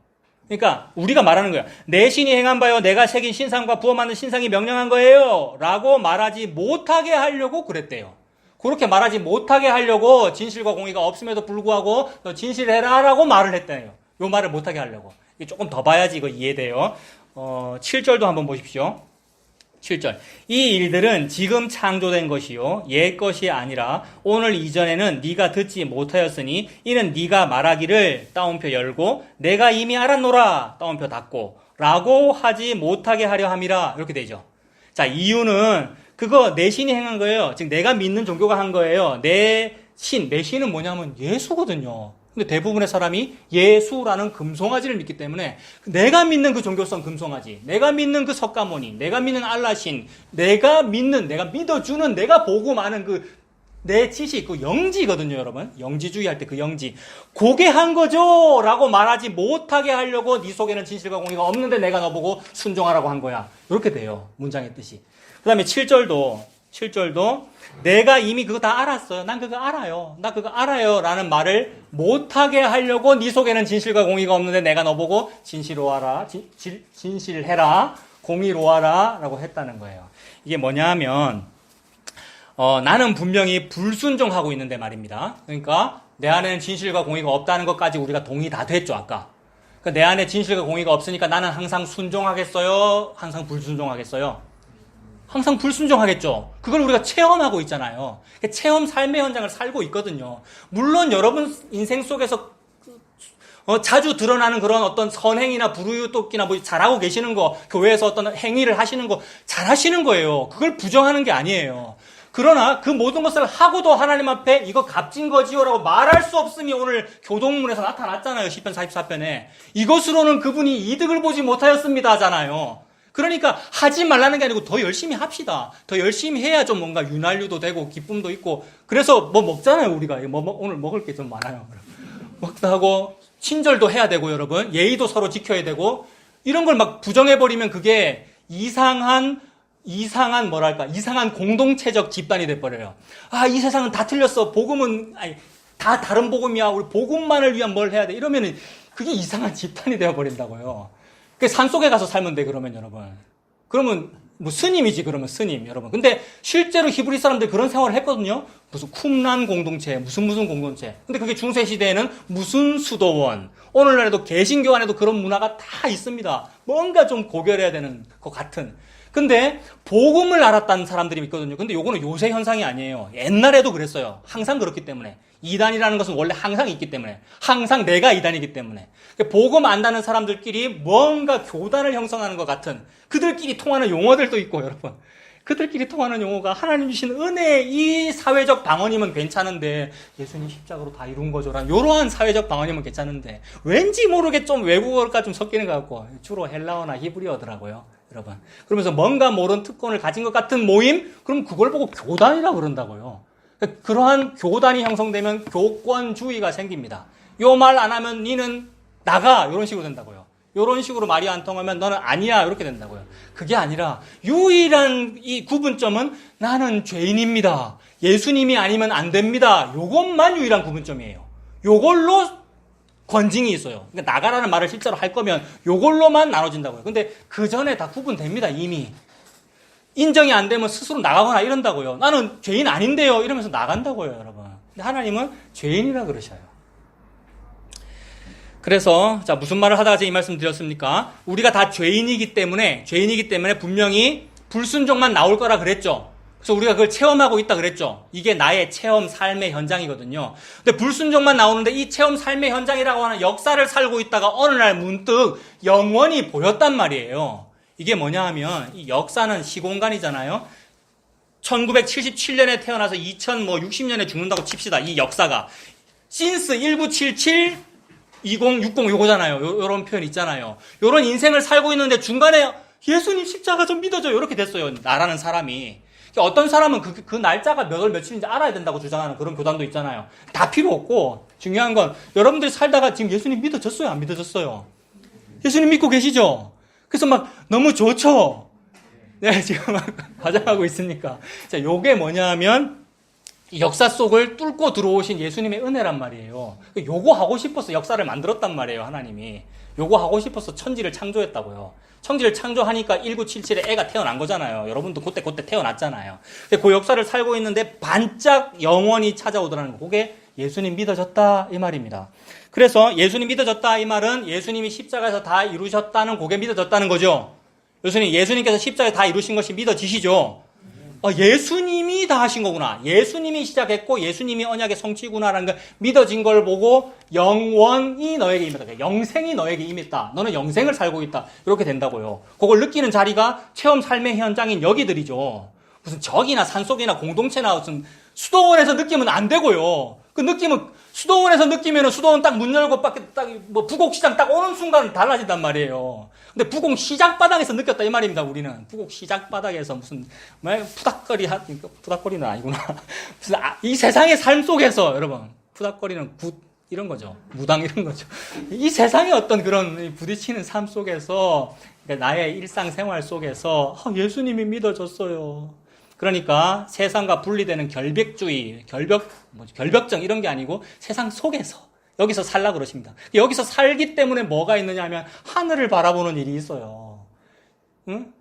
[SPEAKER 1] 그러니까 우리가 말하는 거예요. 내 신이 행한 바요 내가 새긴 신상과 부어 만든 신상이 명령한 거예요 라고 말하지 못하게 하려고 그랬대요. 그렇게 말하지 못하게 하려고 진실과 공의가 없음에도 불구하고 너 진실해라 라고 말을 했대요. 요 말을 못하게 하려고. 조금 더 봐야지 이거 이해돼요. 7절도 한번 보십시오. 7절. 이 일들은 지금 창조된 것이요 옛 것이 아니라 오늘 이전에는 네가 듣지 못하였으니 이는 네가 말하기를 따옴표 열고 내가 이미 알았노라 따옴표 닫고 라고 하지 못하게 하려 함이라 이렇게 되죠. 자, 이유는 그거 내 신이 행한 거예요. 즉 내가 믿는 종교가 한 거예요. 내 신은 뭐냐면 예수거든요. 근데 대부분의 사람이 예수라는 금송아지를 믿기 때문에 내가 믿는 그 종교성 금송아지, 내가 믿는 그 석가모니, 내가 믿는 알라신, 내가 믿어주는, 내가 복음하는 그 내 지식, 그 영지거든요, 여러분. 영지주의 할 때 그 영지. 그게 한 거죠! 라고 말하지 못하게 하려고 네 속에는 진실과 공의가 없는데 내가 너보고 순종하라고 한 거야. 이렇게 돼요, 문장의 뜻이. 그 다음에 7절도 내가 이미 그거 다 알았어요. 난 그거 알아요. 나 그거 알아요. 라는 말을 못하게 하려고 네 속에는 진실과 공의가 없는데 내가 너보고 진실해라, 공의로하라 라고 했다는 거예요. 이게 뭐냐 하면 나는 분명히 불순종하고 있는데 말입니다. 그러니까 내 안에는 진실과 공의가 없다는 것까지 우리가 동의 다 됐죠, 아까. 그러니까 내 안에 진실과 공의가 없으니까 나는 항상 순종하겠어요? 항상 불순종하겠어요? 항상 불순종하겠죠. 그걸 우리가 체험하고 있잖아요. 체험 삶의 현장을 살고 있거든요. 물론 여러분 인생 속에서 자주 드러나는 그런 어떤 선행이나 불우유독이나 뭐 잘하고 계시는 거, 교회에서 어떤 행위를 하시는 거 잘하시는 거예요. 그걸 부정하는 게 아니에요. 그러나 그 모든 것을 하고도 하나님 앞에 이거 값진 거지요라고 말할 수 없음이 오늘 교동문에서 나타났잖아요. 시편 44편에. 이것으로는 그분이 이득을 보지 못하였습니다 하잖아요. 그러니까 하지 말라는 게 아니고 더 열심히 합시다. 더 열심히 해야 좀 뭔가 윤활유도 되고 기쁨도 있고. 그래서 뭐 먹잖아요, 우리가. 오늘 먹을 게 좀 많아요. 먹다 하고 친절도 해야 되고, 여러분. 예의도 서로 지켜야 되고. 이런 걸 막 부정해버리면 그게 이상한 공동체적 집단이 돼버려요. 아, 이 세상은 다 틀렸어. 다 다른 복음이야. 우리 복음만을 위한 뭘 해야 돼. 이러면은 그게 이상한 집단이 되어버린다고요. 그 산속에 가서 살면 돼, 그러면 여러분. 그러면 뭐 스님이지, 그러면 스님, 여러분. 근데 실제로 히브리 사람들이 그런 생활을 했거든요. 무슨 쿰란 공동체, 무슨 공동체. 근데 그게 중세시대에는 무슨 수도원. 오늘날에도 개신교 안에도 그런 문화가 다 있습니다. 뭔가 좀 고결해야 되는 것 같은. 근데 복음을 알았다는 사람들이 있거든요. 근데 요거는 요새 현상이 아니에요. 옛날에도 그랬어요. 항상 그렇기 때문에. 이단이라는 것은 원래 항상 있기 때문에. 항상 내가 이단이기 때문에. 복음 안다는 사람들끼리 뭔가 교단을 형성하는 것 같은 그들끼리 통하는 용어들도 있고, 여러분. 그들끼리 통하는 용어가 하나님 주신 은혜의 이 사회적 방언이면 괜찮은데 예수님 십자가로 다 이룬 거죠라는 이러한 사회적 방언이면 괜찮은데 왠지 모르게 좀 외국어가 좀 섞이는 것 같고 주로 헬라어나 히브리어더라고요, 여러분. 그러면서 뭔가 모르는 특권을 가진 것 같은 모임? 그럼 그걸 보고 교단이라고 그런다고요. 그러한 교단이 형성되면 교권주의가 생깁니다. 요 말 안 하면 니는 나가, 이런 식으로 된다고요. 이런 식으로 말이 안 통하면 너는 아니야, 이렇게 된다고요. 그게 아니라 유일한 이 구분점은 나는 죄인입니다. 예수님이 아니면 안 됩니다. 요것만 유일한 구분점이에요. 요걸로 권징이 있어요. 그러니까 나가라는 말을 실제로 할 거면 요걸로만 나눠진다고요. 근데 그 전에 다 구분됩니다, 이미. 인정이 안 되면 스스로 나가거나 이런다고요. 나는 죄인 아닌데요, 이러면서 나간다고요, 여러분. 근데 하나님은 죄인이라 그러셔요. 그래서 자, 무슨 말을 하다가 제가 이 말씀 드렸습니까? 우리가 다 죄인이기 때문에 분명히 불순종만 나올 거라 그랬죠. 그래서 우리가 그걸 체험하고 있다 그랬죠. 이게 나의 체험 삶의 현장이거든요. 근데 불순종만 나오는데 이 체험 삶의 현장이라고 하는 역사를 살고 있다가 어느 날 문득 영원히 보였단 말이에요. 이게 뭐냐 하면 이 역사는 시공간이잖아요. 1977년에 태어나서 2060년에 죽는다고 칩시다. 이 역사가 since 1977 2060 요거잖아요. 요런 표현 있잖아요. 요런 인생을 살고 있는데 중간에 예수님 십자가 좀 믿어줘요. 이렇게 됐어요. 나라는 사람이. 어떤 사람은 그 날짜가 몇 월 며칠인지 알아야 된다고 주장하는 그런 교단도 있잖아요. 다 필요 없고 중요한 건 여러분들이 살다가 지금 예수님 믿어졌어요? 안 믿어졌어요? 예수님 믿고 계시죠? 그래서 막 너무 좋죠? 네, 지금 막 과장하고 있으니까. 자, 요게 뭐냐 하면 역사 속을 뚫고 들어오신 예수님의 은혜란 말이에요. 요거 하고 싶어서 역사를 만들었단 말이에요, 하나님이. 요거 하고 싶어서 천지를 창조했다고요. 천지를 창조하니까 1977에 애가 태어난 거잖아요. 여러분도 그때 태어났잖아요. 그 역사를 살고 있는데 반짝 영원히 찾아오더라는 거. 그게 예수님 믿어졌다, 이 말입니다. 그래서 예수님 믿어졌다 이 말은 예수님이 십자가에서 다 이루셨다는 그게 믿어졌다는 거죠. 예수님께서 십자가에 다 이루신 것이 믿어지시죠. 예수님이 다 하신 거구나. 예수님이 시작했고 예수님이 언약의 성취구나라는 걸 믿어진 걸 보고 영원히 너에게 임했다. 영생이 너에게 임했다. 너는 영생을 살고 있다. 이렇게 된다고요. 그걸 느끼는 자리가 체험 삶의 현장인 여기들이죠. 무슨 적이나 산속이나 공동체나 무슨 수도원에서 느끼면 안 되고요. 그 느낌은 수도원에서 느끼면은 수도원 딱 문 열고 딱 뭐 부곡시장 딱 오는 순간 달라진단 말이에요. 근데 부곡시장 바닥에서 느꼈다 이 말입니다. 우리는 부곡시장 바닥에서 무슨 푸닥거리는 아니구나. 무슨 이 세상의 삶 속에서 여러분 푸닥거리는 굿 이런 거죠. 무당 이런 거죠. 이 세상의 어떤 그런 부딪히는 삶 속에서 그러니까 나의 일상생활 속에서 예수님이 믿어졌어요. 그러니까 세상과 분리되는 결벽주의, 결벽증 이런 게 아니고 세상 속에서 여기서 살라 그러십니다. 여기서 살기 때문에 뭐가 있느냐 하면 하늘을 바라보는 일이 있어요. 응?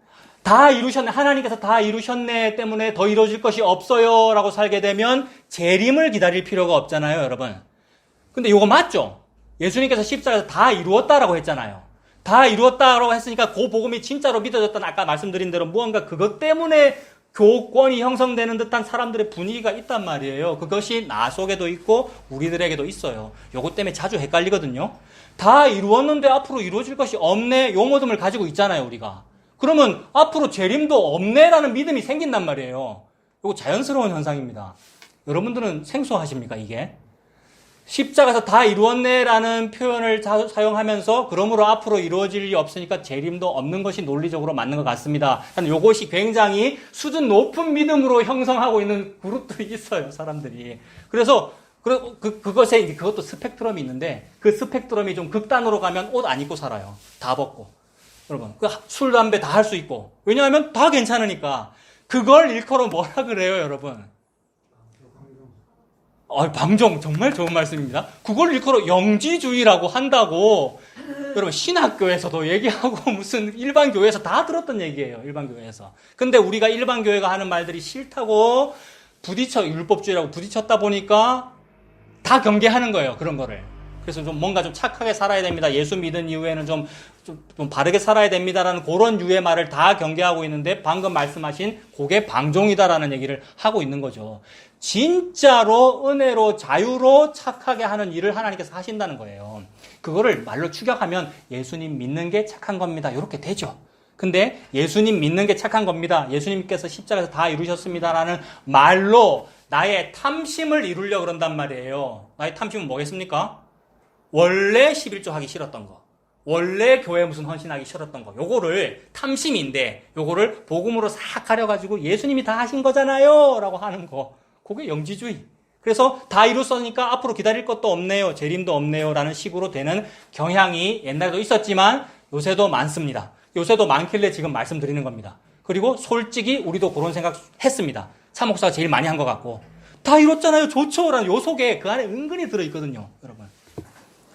[SPEAKER 1] 다 이루셨네. 하나님께서 다 이루셨네 때문에 더 이루어질 것이 없어요 라고 살게 되면 재림을 기다릴 필요가 없잖아요, 여러분. 근데 이거 맞죠? 예수님께서 십자가에서 다 이루었다라고 했잖아요. 다 이루었다라고 했으니까 그 복음이 진짜로 믿어졌다는 아까 말씀드린 대로 무언가 그것 때문에 교권이 형성되는 듯한 사람들의 분위기가 있단 말이에요. 그것이 나 속에도 있고 우리들에게도 있어요. 요것 때문에 자주 헷갈리거든요. 다 이루었는데 앞으로 이루어질 것이 없네. 요 모듬을 가지고 있잖아요, 우리가. 그러면 앞으로 재림도 없네라는 믿음이 생긴단 말이에요. 이거 자연스러운 현상입니다. 여러분들은 생소하십니까, 이게? 십자가에서 다 이루었네라는 표현을 사용하면서 그러므로 앞으로 이루어질 일이 없으니까 재림도 없는 것이 논리적으로 맞는 것 같습니다. 이것이 굉장히 수준 높은 믿음으로 형성하고 있는 그룹들이 있어요, 사람들이. 그래서 그것도 스펙트럼이 있는데 그 스펙트럼이 좀 극단으로 가면 옷 안 입고 살아요. 다 벗고. 여러분, 술, 담배 다 할 수 있고. 왜냐하면 다 괜찮으니까. 그걸 일컬어 뭐라 그래요, 여러분? 방종 정말 좋은 말씀입니다. 그걸 일컬어 영지주의라고 한다고 여러분 신학교에서도 얘기하고 무슨 일반 교회에서 다 들었던 얘기예요. 일반 교회에서. 근데 우리가 일반 교회가 하는 말들이 싫다고 율법주의라고 부딪혔다 보니까 다 경계하는 거예요. 그런 거를. 그래서 좀 뭔가 좀 착하게 살아야 됩니다. 예수 믿은 이후에는 좀 바르게 살아야 됩니다라는 그런 유의 말을 다 경계하고 있는데 방금 말씀하신 그게 방종이다라는 얘기를 하고 있는 거죠. 진짜로 은혜로 자유로 착하게 하는 일을 하나님께서 하신다는 거예요. 그거를 말로 축약하면 예수님 믿는 게 착한 겁니다. 이렇게 되죠. 근데 예수님 믿는 게 착한 겁니다. 예수님께서 십자가에서 다 이루셨습니다라는 말로 나의 탐심을 이루려고 그런단 말이에요. 나의 탐심은 뭐겠습니까? 원래 11조 하기 싫었던 거. 원래 교회 무슨 헌신하기 싫었던 거. 요거를 탐심인데 요거를 복음으로 싹 가려가지고 예수님이 다 하신 거잖아요 라고 하는 거. 그게 영지주의. 그래서 다 이뤘으니까 앞으로 기다릴 것도 없네요. 재림도 없네요. 라는 식으로 되는 경향이 옛날에도 있었지만 요새도 많습니다. 요새도 많길래 지금 말씀드리는 겁니다. 그리고 솔직히 우리도 그런 생각 했습니다. 차 목사가 제일 많이 한 것 같고 다 이뤘잖아요. 좋죠. 라는 요 속에 그 안에 은근히 들어있거든요. 여러분.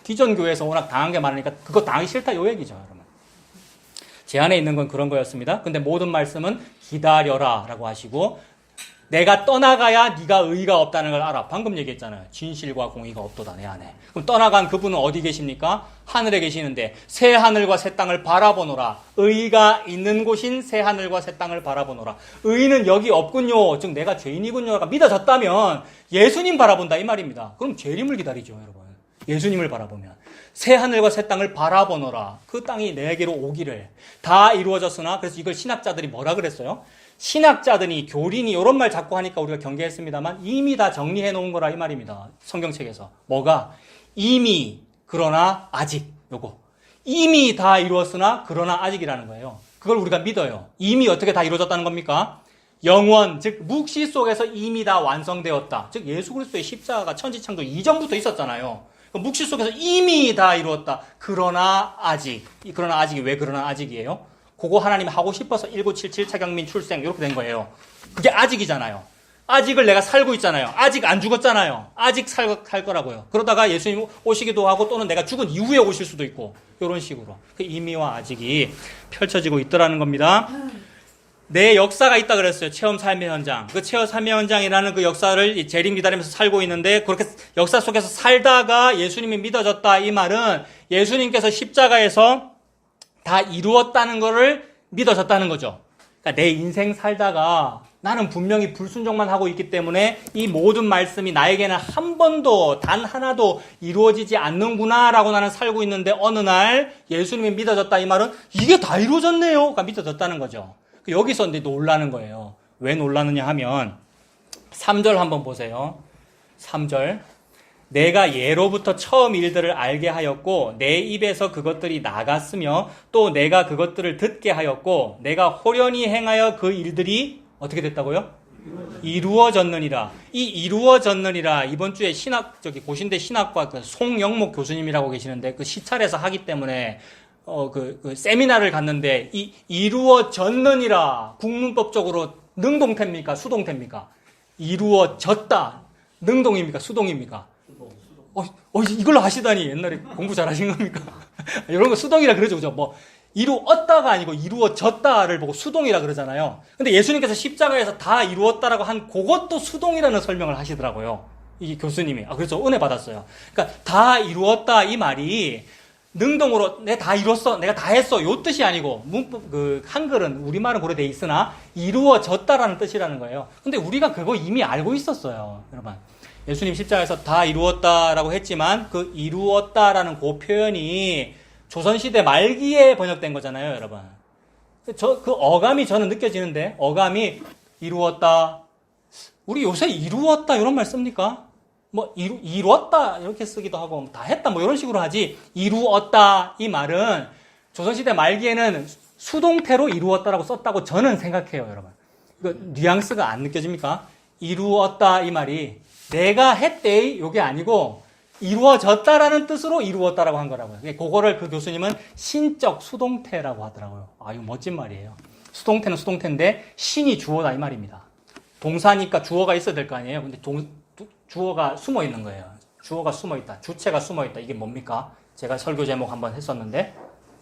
[SPEAKER 1] 기존 교회에서 워낙 당한 게 많으니까 그거 당하기 싫다 요 얘기죠. 여러분. 제 안에 있는 건 그런 거였습니다. 근데 모든 말씀은 기다려라 라고 하시고 내가 떠나가야 네가 의의가 없다는 걸 알아. 방금 얘기했잖아요. 진실과 공의가 없도다 내 안에. 그럼 떠나간 그분은 어디 계십니까? 하늘에 계시는데 새 하늘과 새 땅을 바라보노라. 의의가 있는 곳인 새 하늘과 새 땅을 바라보노라. 의의는 여기 없군요. 즉 내가 죄인이군요가 믿어졌다면 예수님 바라본다 이 말입니다. 그럼 재림을 기다리죠, 여러분. 예수님을 바라보면 새 하늘과 새 땅을 바라보노라. 그 땅이 내게로 오기를. 다 이루어졌으나 그래서 이걸 신학자들이 뭐라 그랬어요? 신학자들이 교린이 이런 말 자꾸 하니까 우리가 경계했습니다만 이미 다 정리해 놓은 거라 이 말입니다. 성경책에서. 뭐가? 이미 그러나 아직 요거. 이미 다 이루었으나 그러나 아직이라는 거예요. 그걸 우리가 믿어요. 이미 어떻게 다 이루어졌다는 겁니까? 영원, 즉 묵시 속에서 이미 다 완성되었다. 즉 예수 그리스도의 십자가가 천지창조 이전부터 있었잖아요. 묵시 속에서 이미 다 이루었다. 그러나 아직. 그러나 아직이 왜 그러나 아직이에요? 그거 하나님이 하고 싶어서 1977 차경민 출생 이렇게 된 거예요. 그게 아직이잖아요. 아직을 내가 살고 있잖아요. 아직 안 죽었잖아요. 아직 살 거라고요. 그러다가 예수님 오시기도 하고 또는 내가 죽은 이후에 오실 수도 있고 이런 식으로 그 이미와 아직이 펼쳐지고 있더라는 겁니다. 내 역사가 있다 그랬어요. 체험 삶의 현장. 그 체험 삶의 현장이라는 그 역사를 재림 기다리면서 살고 있는데 그렇게 역사 속에서 살다가 예수님이 믿어졌다. 이 말은 예수님께서 십자가에서 다 이루었다는 것을 믿어졌다는 거죠. 그러니까 내 인생 살다가 나는 분명히 불순종만 하고 있기 때문에 이 모든 말씀이 나에게는 한 번도 단 하나도 이루어지지 않는구나라고 나는 살고 있는데 어느 날 예수님이 믿어졌다 이 말은 이게 다 이루어졌네요. 그러니까 믿어졌다는 거죠. 여기서 이제 놀라는 거예요. 왜 놀라느냐 하면 3절 한번 보세요. 3절. 내가 예로부터 처음 일들을 알게 하였고 내 입에서 그것들이 나갔으며 또 내가 그것들을 듣게 하였고 내가 호련히 행하여 그 일들이 어떻게 됐다고요? 이루어졌느니라. 이 이루어졌느니라 이번 주에 고신대 신학과 그 송영목 교수님이라고 계시는데 그 시찰에서 하기 때문에 그 세미나를 갔는데 이 이루어졌느니라 국문법적으로 능동태입니까? 수동태입니까? 이루어졌다. 능동입니까? 수동입니까? 이걸로 하시다니 옛날에 공부 잘하신 겁니까? 이런 거 수동이라 그러죠. 그죠? 뭐 이루었다가 아니고 이루어졌다를 보고 수동이라 그러잖아요. 근데 예수님께서 십자가에서 다 이루었다라고 한 그것도 수동이라는 설명을 하시더라고요. 이 교수님이. 그래서 은혜 받았어요. 그러니까 다 이루었다 이 말이 능동으로 내가 다 이뤘어, 내가 다 했어 요 뜻이 아니고 문법 한글은 우리말은 그래 돼 있으나 이루어졌다라는 뜻이라는 거예요. 근데 우리가 그거 이미 알고 있었어요, 여러분. 예수님 십자가에서 다 이루었다라고 했지만 그 이루었다라는 그 표현이 조선시대 말기에 번역된 거잖아요, 여러분. 그 어감이 저는 느껴지는데 어감이 이루었다. 우리 요새 이루었다 이런 말 씁니까? 뭐 이루었다 이렇게 쓰기도 하고 다 했다 뭐 이런 식으로 하지 이루었다 이 말은 조선시대 말기에는 수동태로 이루었다라고 썼다고 저는 생각해요, 여러분. 이거 뉘앙스가 안 느껴집니까? 이루었다 이 말이 내가 했대 이게 아니고 이루어졌다라는 뜻으로 이루었다라고 한 거라고요. 그거를 그 교수님은 신적 수동태라고 하더라고요. 이거 멋진 말이에요. 수동태는 수동태인데 신이 주어다 이 말입니다. 동사니까 주어가 있어야 될 거 아니에요. 근데 주어가 숨어 있는 거예요. 주어가 숨어 있다. 주체가 숨어 있다. 이게 뭡니까? 제가 설교 제목 한번 했었는데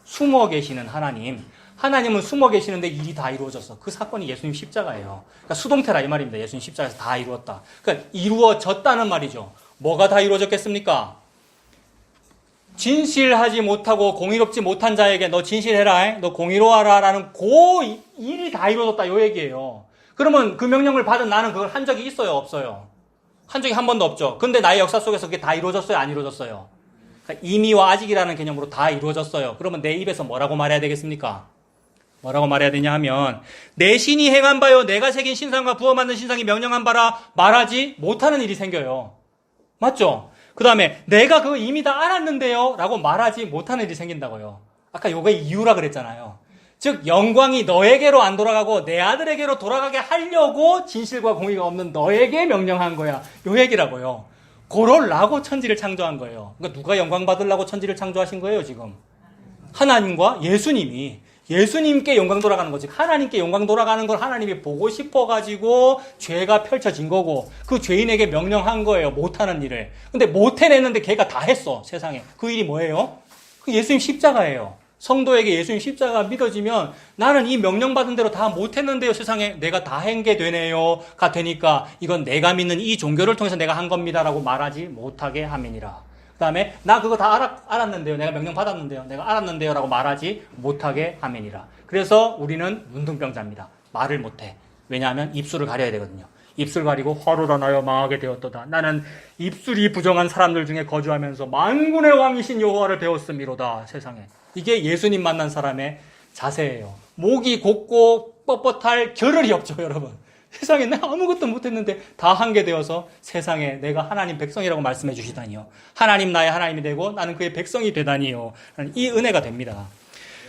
[SPEAKER 1] 숨어 계시는 하나님. 하나님은 숨어 계시는데 일이 다 이루어졌어. 그 사건이 예수님 십자가예요. 그러니까 수동태라 이 말입니다. 예수님 십자가에서 다 이루었다. 그러니까 이루어졌다는 말이죠. 뭐가 다 이루어졌겠습니까? 진실하지 못하고 공의롭지 못한 자에게 너 진실해라, 너 공의로워라 라는 그 일이 다 이루어졌다 요 얘기예요. 그러면 그 명령을 받은 나는 그걸 한 적이 있어요, 없어요? 한 적이 한 번도 없죠. 근데 나의 역사 속에서 그게 다 이루어졌어요, 안 이루어졌어요? 그러니까 이미와 아직이라는 개념으로 다 이루어졌어요. 그러면 내 입에서 뭐라고 말해야 되겠습니까? 뭐라고 말해야 되냐 하면 내 신이 행한 바요 내가 새긴 신상과 부어 만든 신상이 명령한 바라 말하지 못하는 일이 생겨요. 맞죠? 그 다음에 내가 그거 이미 다 알았는데요 라고 말하지 못하는 일이 생긴다고요. 아까 요게 이유라 그랬잖아요. 즉 영광이 너에게로 안 돌아가고 내 아들에게로 돌아가게 하려고 진실과 공의가 없는 너에게 명령한 거야. 요 얘기라고요. 그러려고 천지를 창조한 거예요. 그러니까 누가 영광 받으려고 천지를 창조하신 거예요 지금? 하나님과 예수님께 영광 돌아가는 거지. 하나님께 영광 돌아가는 걸 하나님이 보고 싶어가지고 죄가 펼쳐진 거고 그 죄인에게 명령한 거예요. 못하는 일을. 근데 못 해냈는데 걔가 다 했어. 세상에. 그 일이 뭐예요? 그 예수님 십자가예요. 성도에게 예수님 십자가 믿어지면 나는 이 명령받은 대로 다 못했는데요. 세상에 내가 다 한 게 되네요. 가 되니까 이건 내가 믿는 이 종교를 통해서 내가 한 겁니다라고 말하지 못하게 함이니라. 그 다음에 나 그거 다 알았는데요. 내가 명령 받았는데요. 내가 알았는데요. 라고 말하지 못하게 함이니라. 그래서 우리는 문둥병자입니다. 말을 못해. 왜냐하면 입술을 가려야 되거든요. 입술 가리고 화로다 나여 망하게 되었도다. 나는 입술이 부정한 사람들 중에 거주하면서 만군의 왕이신 여호와를 배웠음이로다. 세상에. 이게 예수님 만난 사람의 자세예요. 목이 곧고 뻣뻣할 겨를이 없죠, 여러분. 세상에 내가 아무것도 못했는데 다 한 게 되어서 세상에 내가 하나님 백성이라고 말씀해 주시다니요. 하나님 나의 하나님이 되고 나는 그의 백성이 되다니요. 이 은혜가 됩니다.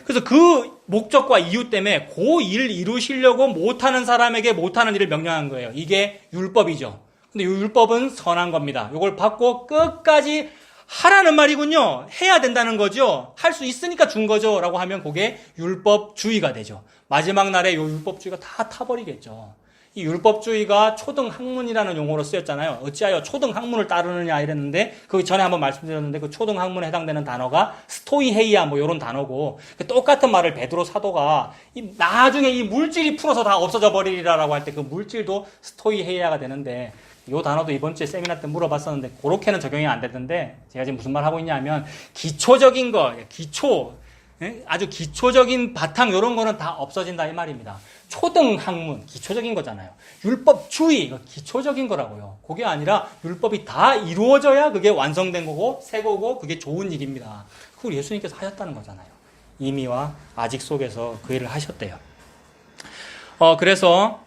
[SPEAKER 1] 그래서 그 목적과 이유 때문에 그 일을 이루시려고 못하는 사람에게 못하는 일을 명령한 거예요. 이게 율법이죠. 근데 이 율법은 선한 겁니다. 이걸 받고 끝까지 하라는 말이군요. 해야 된다는 거죠. 할 수 있으니까 준 거죠. 라고 하면 그게 율법주의가 되죠. 마지막 날에 이 율법주의가 다 타버리겠죠. 이 율법주의가 초등학문이라는 용어로 쓰였잖아요. 어찌하여 초등학문을 따르느냐 이랬는데 그 전에 한번 말씀드렸는데 그 초등학문에 해당되는 단어가 스토이헤이아 뭐 이런 단어고 똑같은 말을 베드로 사도가 나중에 이 물질이 풀어서 다 없어져 버리리라라고 할 때 그 물질도 스토이헤이아가 되는데 이 단어도 이번 주에 세미나 때 물어봤었는데 그렇게는 적용이 안 되던데 제가 지금 무슨 말 하고 있냐면 기초적인 거 아주 기초적인 바탕 이런 거는 다 없어진다 이 말입니다. 초등학문 기초적인 거잖아요. 율법주의 이거 기초적인 거라고요. 그게 아니라 율법이 다 이루어져야 그게 완성된 거고 새 거고 그게 좋은 일입니다. 그걸 예수님께서 하셨다는 거잖아요. 이미와 아직 속에서 그 일을 하셨대요. 그래서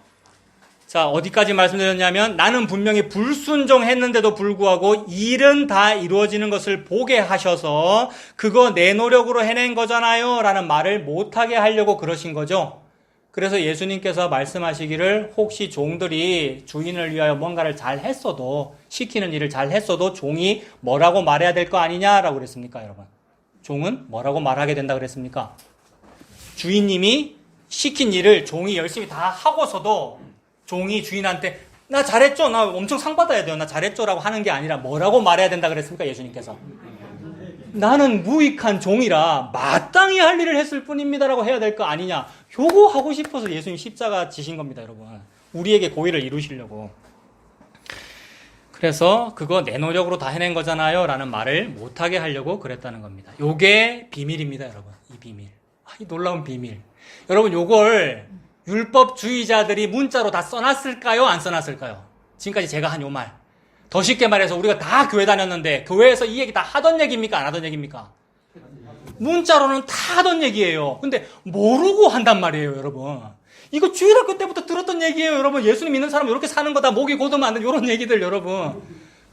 [SPEAKER 1] 자 어디까지 말씀드렸냐면 나는 분명히 불순종했는데도 불구하고 일은 다 이루어지는 것을 보게 하셔서 그거 내 노력으로 해낸 거잖아요 라는 말을 못하게 하려고 그러신 거죠. 그래서 예수님께서 말씀하시기를 혹시 종들이 주인을 위하여 뭔가를 잘 했어도 시키는 일을 잘 했어도 종이 뭐라고 말해야 될 거 아니냐라고 그랬습니까 여러분? 종은 뭐라고 말하게 된다 그랬습니까? 주인님이 시킨 일을 종이 열심히 다 하고서도 종이 주인한테 나 잘했죠? 나 엄청 상 받아야 돼요. 나 잘했죠? 라고 하는 게 아니라 뭐라고 말해야 된다 그랬습니까? 예수님께서. 나는 무익한 종이라 마땅히 할 일을 했을 뿐입니다 라고 해야 될 거 아니냐. 요거 하고 싶어서 예수님 십자가 지신 겁니다, 여러분. 우리에게 고의를 이루시려고. 그래서 그거 내 노력으로 다 해낸 거잖아요 라는 말을 못하게 하려고 그랬다는 겁니다. 요게 비밀입니다, 여러분. 이 비밀. 이 놀라운 비밀. 여러분 요걸 율법주의자들이 문자로 다 써놨을까요? 안 써놨을까요? 지금까지 제가 한 요 말. 더 쉽게 말해서 우리가 다 교회 다녔는데 교회에서 이 얘기 다 하던 얘기입니까? 안 하던 얘기입니까? 문자로는 다 하던 얘기예요. 근데 모르고 한단 말이에요, 여러분. 이거 주일학교 때부터 들었던 얘기예요, 여러분. 예수님 믿는 사람 이렇게 사는 거다. 목이 고두면 안 돼. 이런 얘기들, 여러분.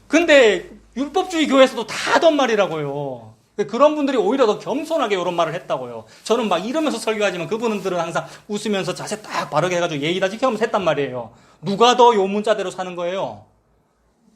[SPEAKER 1] 근데 율법주의 교회에서도 다 하던 말이라고요. 그런 분들이 오히려 더 겸손하게 이런 말을 했다고요. 저는 막 이러면서 설교하지만 그분들은 항상 웃으면서 자세 딱 바르게 해가지고 예의 다 지켜가면서 했단 말이에요. 누가 더 요 문자대로 사는 거예요?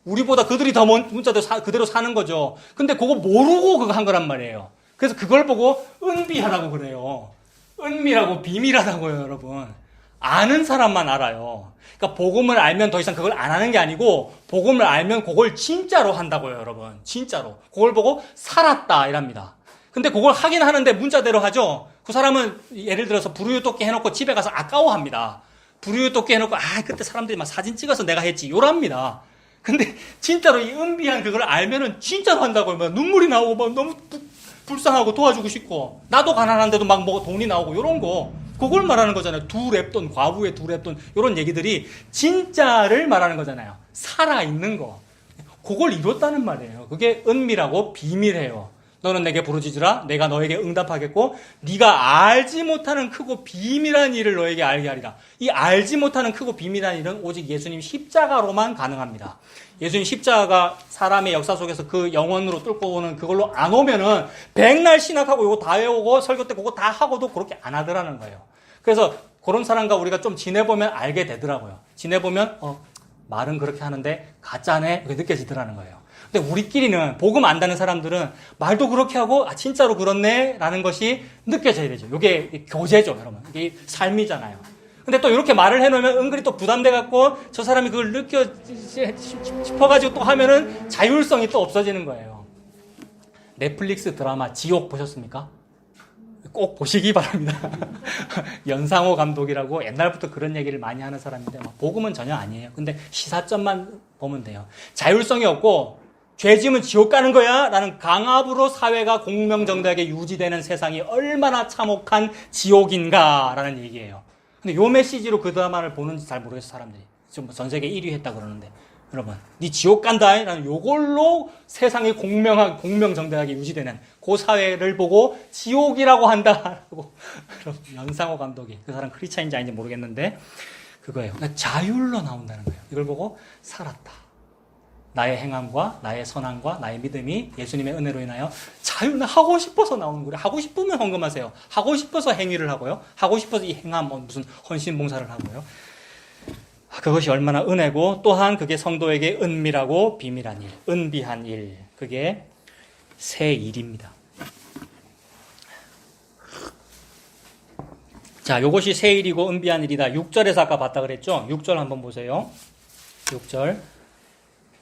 [SPEAKER 1] 우리보다 그들이 더 문자대로 그대로 사는 거죠. 근데 그거 모르고 그거 한 거란 말이에요. 그래서 그걸 보고 은비하라고 그래요. 은밀하고 비밀하다고요, 여러분. 아는 사람만 알아요. 그러니까 복음을 알면 더 이상 그걸 안 하는 게 아니고 복음을 알면 그걸 진짜로 한다고요, 여러분. 진짜로. 그걸 보고 살았다 이랍니다. 근데 그걸 하긴 하는데 문자대로 하죠. 그 사람은 예를 들어서 불우유토끼 해놓고 집에 가서 아까워합니다. 불우유토끼 해놓고 그때 사람들이 막 사진 찍어서 내가 했지 요랍니다. 근데 진짜로 이 은비한 그걸 알면은 진짜로 한다고요. 막 눈물이 나오고 막 너무 불쌍하고 도와주고 싶고 나도 가난한데도 막 뭐 돈이 나오고 요런 거 그걸 말하는 거잖아요. 두 랩돈, 과부의 두 랩돈 요런 얘기들이 진짜를 말하는 거잖아요. 살아있는 거. 그걸 이뤘다는 말이에요. 그게 은밀하고 비밀해요. 너는 내게 부르짖으라 내가 너에게 응답하겠고 네가 알지 못하는 크고 비밀한 일을 너에게 알게 하리라. 이 알지 못하는 크고 비밀한 일은 오직 예수님 십자가로만 가능합니다. 예수님 십자가가 사람의 역사 속에서 그 영원으로 뚫고 오는 그걸로 안 오면은 백날 신학하고 이거 다 외우고 설교 때 그거 다 하고도 그렇게 안 하더라는 거예요. 그래서 그런 사람과 우리가 좀 지내보면 알게 되더라고요. 지내보면 말은 그렇게 하는데 가짜네 그게 느껴지더라는 거예요. 근데 우리끼리는 복음 안다는 사람들은 말도 그렇게 하고 진짜로 그렇네 라는 것이 느껴져야 되죠. 이게 교제죠, 여러분. 이게 삶이잖아요. 근데 또 이렇게 말을 해놓으면 은근히 또 부담돼갖고 저 사람이 그걸 느껴 싶어가지고 또 하면은 자율성이 또 없어지는 거예요. 넷플릭스 드라마 지옥 보셨습니까? 꼭 보시기 바랍니다. 연상호 감독이라고 옛날부터 그런 얘기를 많이 하는 사람인데 복음은 전혀 아니에요. 근데 시사점만 보면 돼요. 자율성이 없고 죄 지으면 지옥 가는 거야 라는 강압으로 사회가 공명정대하게 유지되는 세상이 얼마나 참혹한 지옥인가 라는 얘기예요. 근데 요 메시지로 그 드라마를 보는지 잘 모르겠어 사람들이. 지금 전 세계 1위 했다 그러는데 여러분 니 지옥 간다 라는 요걸로 세상이 공명정대하게 유지되는 그 사회를 보고 지옥이라고 한다라고 연상호 감독이 그 사람 크리스찬인지 아닌지 모르겠는데 그거예요. 그러니까 자율로 나온다는 거예요. 이걸 보고 살았다. 나의 행함과 나의 선함과 나의 믿음이 예수님의 은혜로 인하여 자유는 하고 싶어서 나오는 거예요. 하고 싶으면 헌금하세요. 하고 싶어서 행위를 하고요. 하고 싶어서 이 행함 무슨 헌신 봉사를 하고요. 그것이 얼마나 은혜고 또한 그게 성도에게 은밀하고 비밀한 일, 은비한 일. 그게 새 일입니다. 자, 요것이 새 일이고 은비한 일이다. 6절에서 아까 봤다 그랬죠? 6절 한번 보세요. 6절.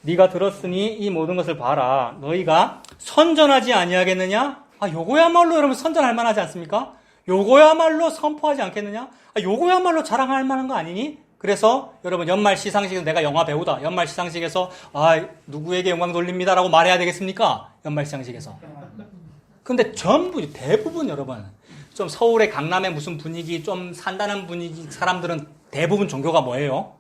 [SPEAKER 1] 네가 들었으니 이 모든 것을 봐라. 너희가 선전하지 아니하겠느냐? 아, 요거야말로 여러분 선전할 만하지 않습니까? 요거야말로 선포하지 않겠느냐? 아, 요거야말로 자랑할 만한 거 아니니? 그래서 여러분 연말 시상식에서 내가 영화 배우다. 연말 시상식에서 누구에게 영광 돌립니다라고 말해야 되겠습니까? 연말 시상식에서. 근데 전부 대부분 여러분 좀 서울의 강남의 무슨 분위기 좀 산다는 분위기 사람들은 대부분 종교가 뭐예요?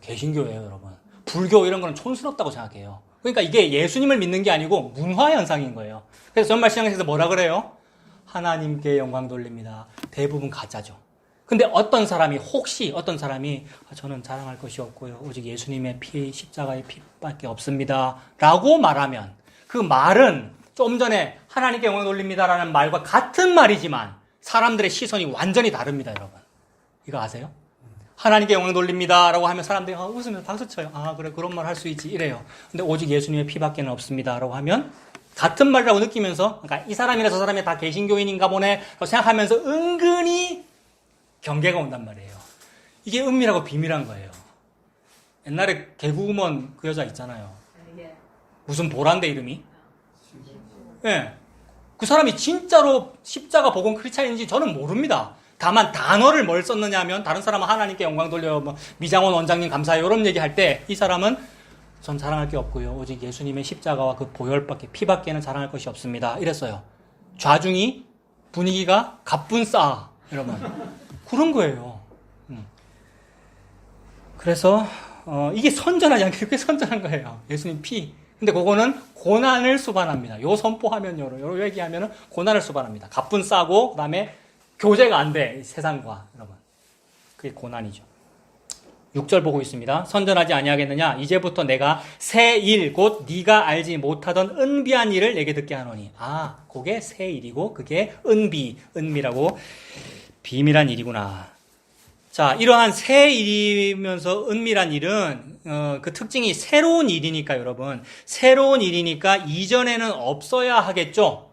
[SPEAKER 1] 개신교예요, 여러분. 불교 이런 거는 촌스럽다고 생각해요. 그러니까 이게 예수님을 믿는 게 아니고 문화 현상인 거예요. 그래서 연말 시상식에서 뭐라 그래요? 하나님께 영광 돌립니다. 대부분 가짜죠. 근데 어떤 사람이 저는 자랑할 것이 없고요. 오직 예수님의 피, 십자가의 피밖에 없습니다. 라고 말하면 그 말은 좀 전에 하나님께 영광 돌립니다라는 말과 같은 말이지만 사람들의 시선이 완전히 다릅니다, 여러분. 이거 아세요? 하나님께 영광 돌립니다라고 하면 사람들이 웃으면서 박수 쳐요. 아, 그래, 그런 말 할 수 있지. 이래요. 근데 오직 예수님의 피밖에는 없습니다라고 하면 같은 말이라고 느끼면서, 그러니까 이 사람이나 저 사람이 다 개신교인인가 보네 라고 생각하면서 은근히 경계가 온단 말이에요. 이게 은밀하고 비밀한 거예요. 옛날에 개구먼 그 여자 있잖아요. 무슨 보란데 이름이? 예. 그 사람이 진짜로 십자가 복음 크리스찬인지 저는 모릅니다. 다만 단어를 뭘 썼느냐 하면 다른 사람은 하나님께 영광 돌려요. 뭐 미장원 원장님 감사해요. 이런 얘기할 때 이 사람은 전 자랑할 게 없고요. 오직 예수님의 십자가와 그 보혈밖에 피밖에는 자랑할 것이 없습니다. 이랬어요. 좌중이 분위기가 갑분싸 여러분. 그런 거예요. 그래서 이게 선전하지 않게 그게 선전한 거예요. 예수님 피. 근데 그거는 고난을 수반합니다. 요 선포하면요, 요 얘기하면은 고난을 수반합니다. 갑분 싸고 그다음에 교제가 안 돼, 세상과 여러분. 그게 고난이죠. 6절 보고 있습니다. 선전하지 아니하겠느냐? 이제부터 내가 새 일, 곧 네가 알지 못하던 은비한 일을 내게 듣게 하노니. 아, 그게 새 일이고 그게 은미라고 비밀한 일이구나. 자, 이러한 새 일이면서 은밀한 일은 그 특징이 새로운 일이니까 여러분. 새로운 일이니까 이전에는 없어야 하겠죠.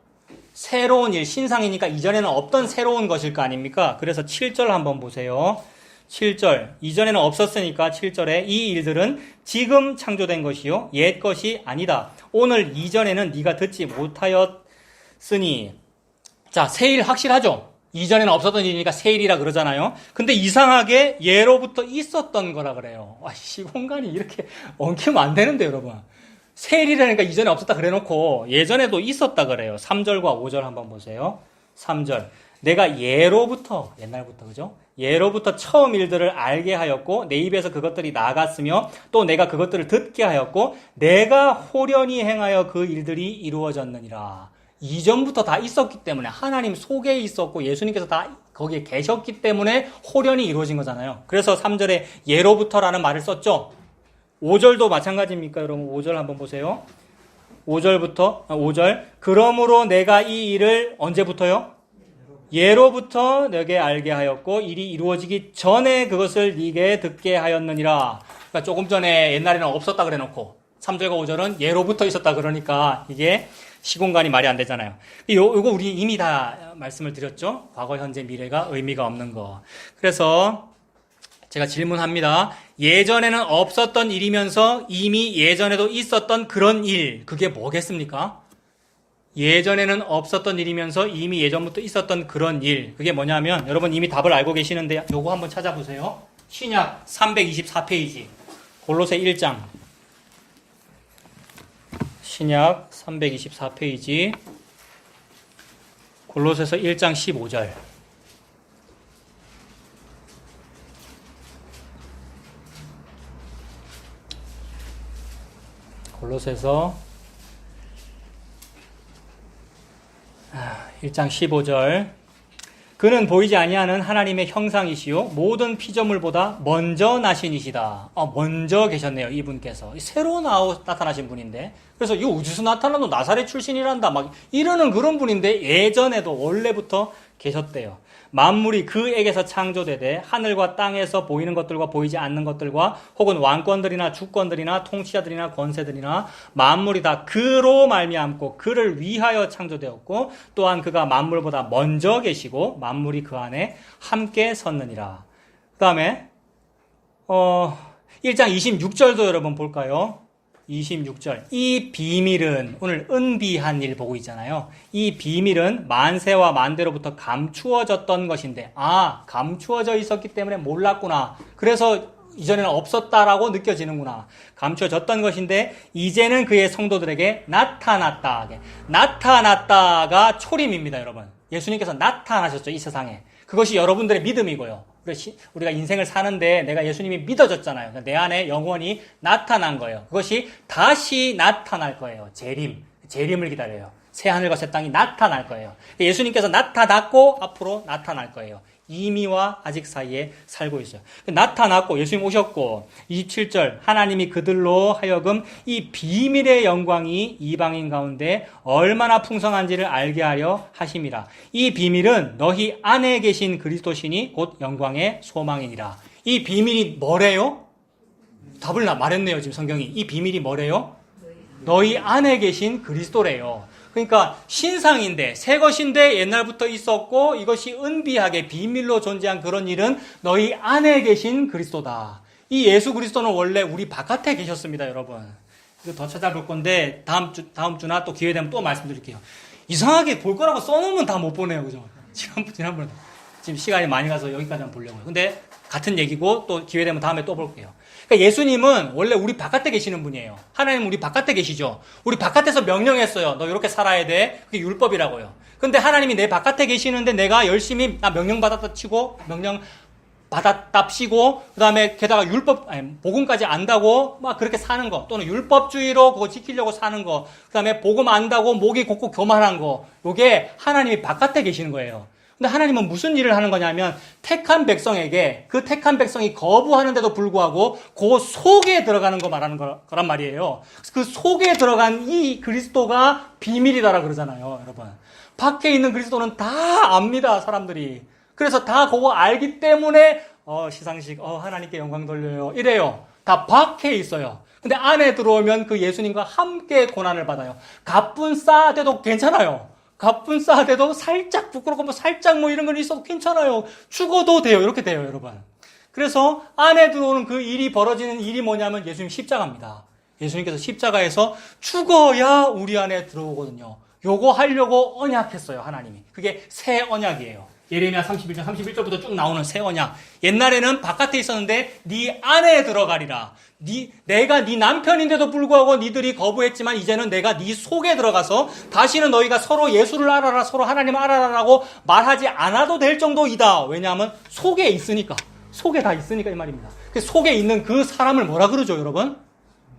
[SPEAKER 1] 새로운 일, 신상이니까 이전에는 없던 새로운 것일 거 아닙니까? 그래서 7절 한번 보세요. 7절. 이전에는 없었으니까 7절에 이 일들은 지금 창조된 것이요 옛 것이 아니다. 오늘 이전에는 네가 듣지 못하였으니. 자, 새 일 확실하죠? 이전에는 없었던 일이니까 새 일이라 그러잖아요. 근데 이상하게 예로부터 있었던 거라 그래요. 시공간이 이렇게 엉키면 안 되는데 여러분. 새 일이라니까 이전에 없었다 그래놓고 예전에도 있었다 그래요. 3절과 5절 한번 보세요. 3절. 내가 예로부터, 옛날부터 그죠? 예로부터 처음 일들을 알게 하였고 내 입에서 그것들이 나갔으며 또 내가 그것들을 듣게 하였고 내가 호련히 행하여 그 일들이 이루어졌느니라. 이전부터 다 있었기 때문에 하나님 속에 있었고 예수님께서 다 거기에 계셨기 때문에 호련히 이루어진 거잖아요. 그래서 3절에 예로부터라는 말을 썼죠. 5절도 마찬가지입니까? 여러분 5절 한번 보세요. 5절 그러므로 내가 이 일을 언제부터요? 예로부터 너에게 알게 하였고 일이 이루어지기 전에 그것을 네게 듣게 하였느니라. 그러니까 조금 전에 옛날에는 없었다 그래놓고 3절과 5절은 예로부터 있었다 그러니까 이게 시공간이 말이 안 되잖아요. 요거 우리 이미 다 말씀을 드렸죠. 과거, 현재, 미래가 의미가 없는 거. 그래서 제가 질문합니다. 예전에는 없었던 일이면서 이미 예전에도 있었던 그런 일, 그게 뭐겠습니까? 예전에는 없었던 일이면서 이미 예전부터 있었던 그런 일, 그게 뭐냐면 여러분 이미 답을 알고 계시는데 요거 한번 찾아보세요. 신약 324페이지 골로새 1장 신약 324페이지 골로새서 1장 15절 골로새서 1장 15절 그는 보이지 아니하는 하나님의 형상이시요 모든 피조물보다 먼저 나신 이시다. 먼저 계셨네요. 이분께서 새로 나타나신 분인데 그래서 이 어디서 나타나도 나사렛 출신이란다 막 이러는 그런 분인데 예전에도 원래부터 계셨대요. 만물이 그에게서 창조되되 하늘과 땅에서 보이는 것들과 보이지 않는 것들과 혹은 왕권들이나 주권들이나 통치자들이나 권세들이나 만물이 다 그로 말미암고 그를 위하여 창조되었고 또한 그가 만물보다 먼저 계시고 만물이 그 안에 함께 섰느니라. 그 다음에 1장 26절도 여러분 볼까요? 26절. 이 비밀은, 오늘 은비한 일 보고 있잖아요. 이 비밀은 만세와 만대로부터 감추어졌던 것인데, 감추어져 있었기 때문에 몰랐구나. 그래서 이전에는 없었다라고 느껴지는구나. 감추어졌던 것인데, 이제는 그의 성도들에게 나타났다. 나타났다가 초림입니다, 여러분. 예수님께서 나타나셨죠, 이 세상에. 그것이 여러분들의 믿음이고요. 우리가 인생을 사는데 내가 예수님이 믿어졌잖아요. 내 안에 영원히 나타난 거예요. 그것이 다시 나타날 거예요. 재림을 기다려요. 새하늘과 새 땅이 나타날 거예요. 예수님께서 나타났고 앞으로 나타날 거예요. 이미와 아직 사이에 살고 있어요. 나타났고 예수님 오셨고 27절 하나님이 그들로 하여금 이 비밀의 영광이 이방인 가운데 얼마나 풍성한지를 알게 하려 하심이라. 이 비밀은 너희 안에 계신 그리스도시니 곧 영광의 소망이니라. 이 비밀이 뭐래요? 답을 말했네요. 지금 성경이. 이 비밀이 뭐래요? 너희 안에 계신 그리스도래요. 그러니까 신상인데 새 것인데 옛날부터 있었고 이것이 은비하게 비밀로 존재한 그런 일은 너희 안에 계신 그리스도다. 이 예수 그리스도는 원래 우리 바깥에 계셨습니다, 여러분. 이거 더 찾아볼 건데 다음 주나 또 기회 되면 또 말씀드릴게요. 이상하게 볼 거라고 써놓으면 다 못 보네요, 그죠? 지난번에 지금 시간이 많이 가서 여기까지만 보려고요. 근데 같은 얘기고 또 기회 되면 다음에 또 볼게요. 그러니까 예수님은 원래 우리 바깥에 계시는 분이에요. 하나님은 우리 바깥에 계시죠. 우리 바깥에서 명령했어요. 너 이렇게 살아야 돼. 그게 율법이라고요. 근데 하나님이 내 바깥에 계시는데 내가 열심히 명령 받았답시고 그다음에 게다가 복음까지 안다고 막 그렇게 사는 거 또는 율법주의로 그거 지키려고 사는 거 그다음에 복음 안다고 목이 곧고 교만한 거 요게 하나님이 바깥에 계시는 거예요. 근데 하나님은 무슨 일을 하는 거냐면 택한 백성에게 그 택한 백성이 거부하는데도 불구하고 그 속에 들어가는 거 말하는 거란 말이에요. 그 속에 들어간 이 그리스도가 비밀이다라 그러잖아요, 여러분. 밖에 있는 그리스도는 다 압니다, 사람들이. 그래서 다 그거 알기 때문에 시상식 하나님께 영광 돌려요 이래요. 다 밖에 있어요. 근데 안에 들어오면 그 예수님과 함께 고난을 받아요. 가뿐 싸대도 괜찮아요. 가뿐 싸대도 살짝 부끄럽고 살짝 이런 건 있어도 괜찮아요. 죽어도 돼요. 이렇게 돼요, 여러분. 그래서 안에 들어오는 그 일이 벌어지는 일이 뭐냐면 예수님 십자가입니다. 예수님께서 십자가에서 죽어야 우리 안에 들어오거든요. 요거 하려고 언약했어요, 하나님이. 그게 새 언약이에요. 예레미야 31절부터 쭉 나오는 새 언약. 옛날에는 바깥에 있었는데 네 안에 들어가리라. 내가 네 남편인데도 불구하고 니들이 거부했지만 이제는 내가 네 속에 들어가서 다시는 너희가 서로 예수를 알아라, 서로 하나님을 알아라라고 말하지 않아도 될 정도이다. 왜냐하면 속에 있으니까. 속에 다 있으니까 이 말입니다. 그 속에 있는 그 사람을 뭐라 그러죠, 여러분?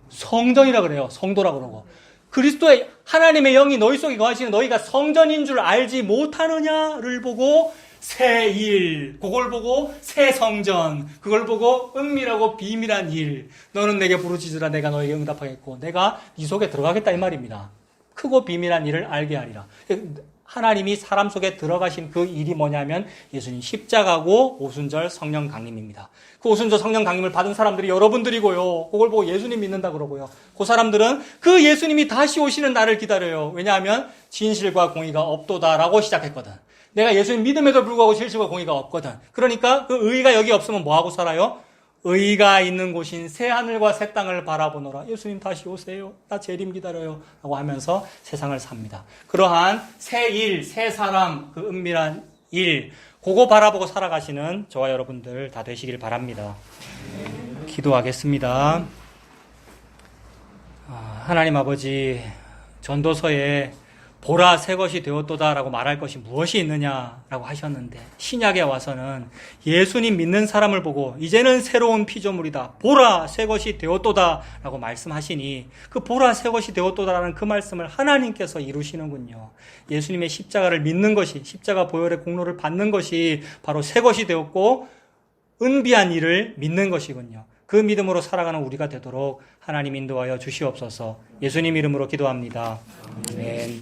[SPEAKER 1] 성전이라 그래요. 성도라 그러고. 그리스도의 하나님의 영이 너희 속에 거하시는 너희가 성전인 줄 알지 못하느냐를 보고 새 일, 그걸 보고 새 성전, 그걸 보고 은밀하고 비밀한 일. 너는 내게 부르짖으라 내가 너에게 응답하겠고 내가 네 속에 들어가겠다 이 말입니다. 크고 비밀한 일을 알게 하리라. 하나님이 사람 속에 들어가신 그 일이 뭐냐면 예수님 십자가고 오순절 성령 강림입니다. 그 오순절 성령 강림을 받은 사람들이 여러분들이고요. 그걸 보고 예수님 믿는다 그러고요. 그 사람들은 그 예수님이 다시 오시는 날을 기다려요. 왜냐하면 진실과 공의가 없도다라고 시작했거든. 내가 예수님 믿음에도 불구하고 진실과 공의가 없거든. 그러니까 그 의의가 여기 없으면 뭐하고 살아요? 의가 있는 곳인 새 하늘과 새 땅을 바라보노라. 예수님 다시 오세요. 나 재림 기다려요. 라고 하면서 세상을 삽니다. 그러한 새 일, 새 사람, 그 은밀한 일, 그거 바라보고 살아가시는 저와 여러분들 다 되시길 바랍니다. 기도하겠습니다. 하나님 아버지, 전도서에 보라 새 것이 되었도다라고 말할 것이 무엇이 있느냐라고 하셨는데 신약에 와서는 예수님 믿는 사람을 보고 이제는 새로운 피조물이다. 보라 새 것이 되었도다라고 말씀하시니 그 보라 새 것이 되었도다라는 그 말씀을 하나님께서 이루시는군요. 예수님의 십자가를 믿는 것이 십자가 보혈의 공로를 받는 것이 바로 새 것이 되었고 은비한 일을 믿는 것이군요. 그 믿음으로 살아가는 우리가 되도록 하나님 인도하여 주시옵소서. 예수님 이름으로 기도합니다. 아멘.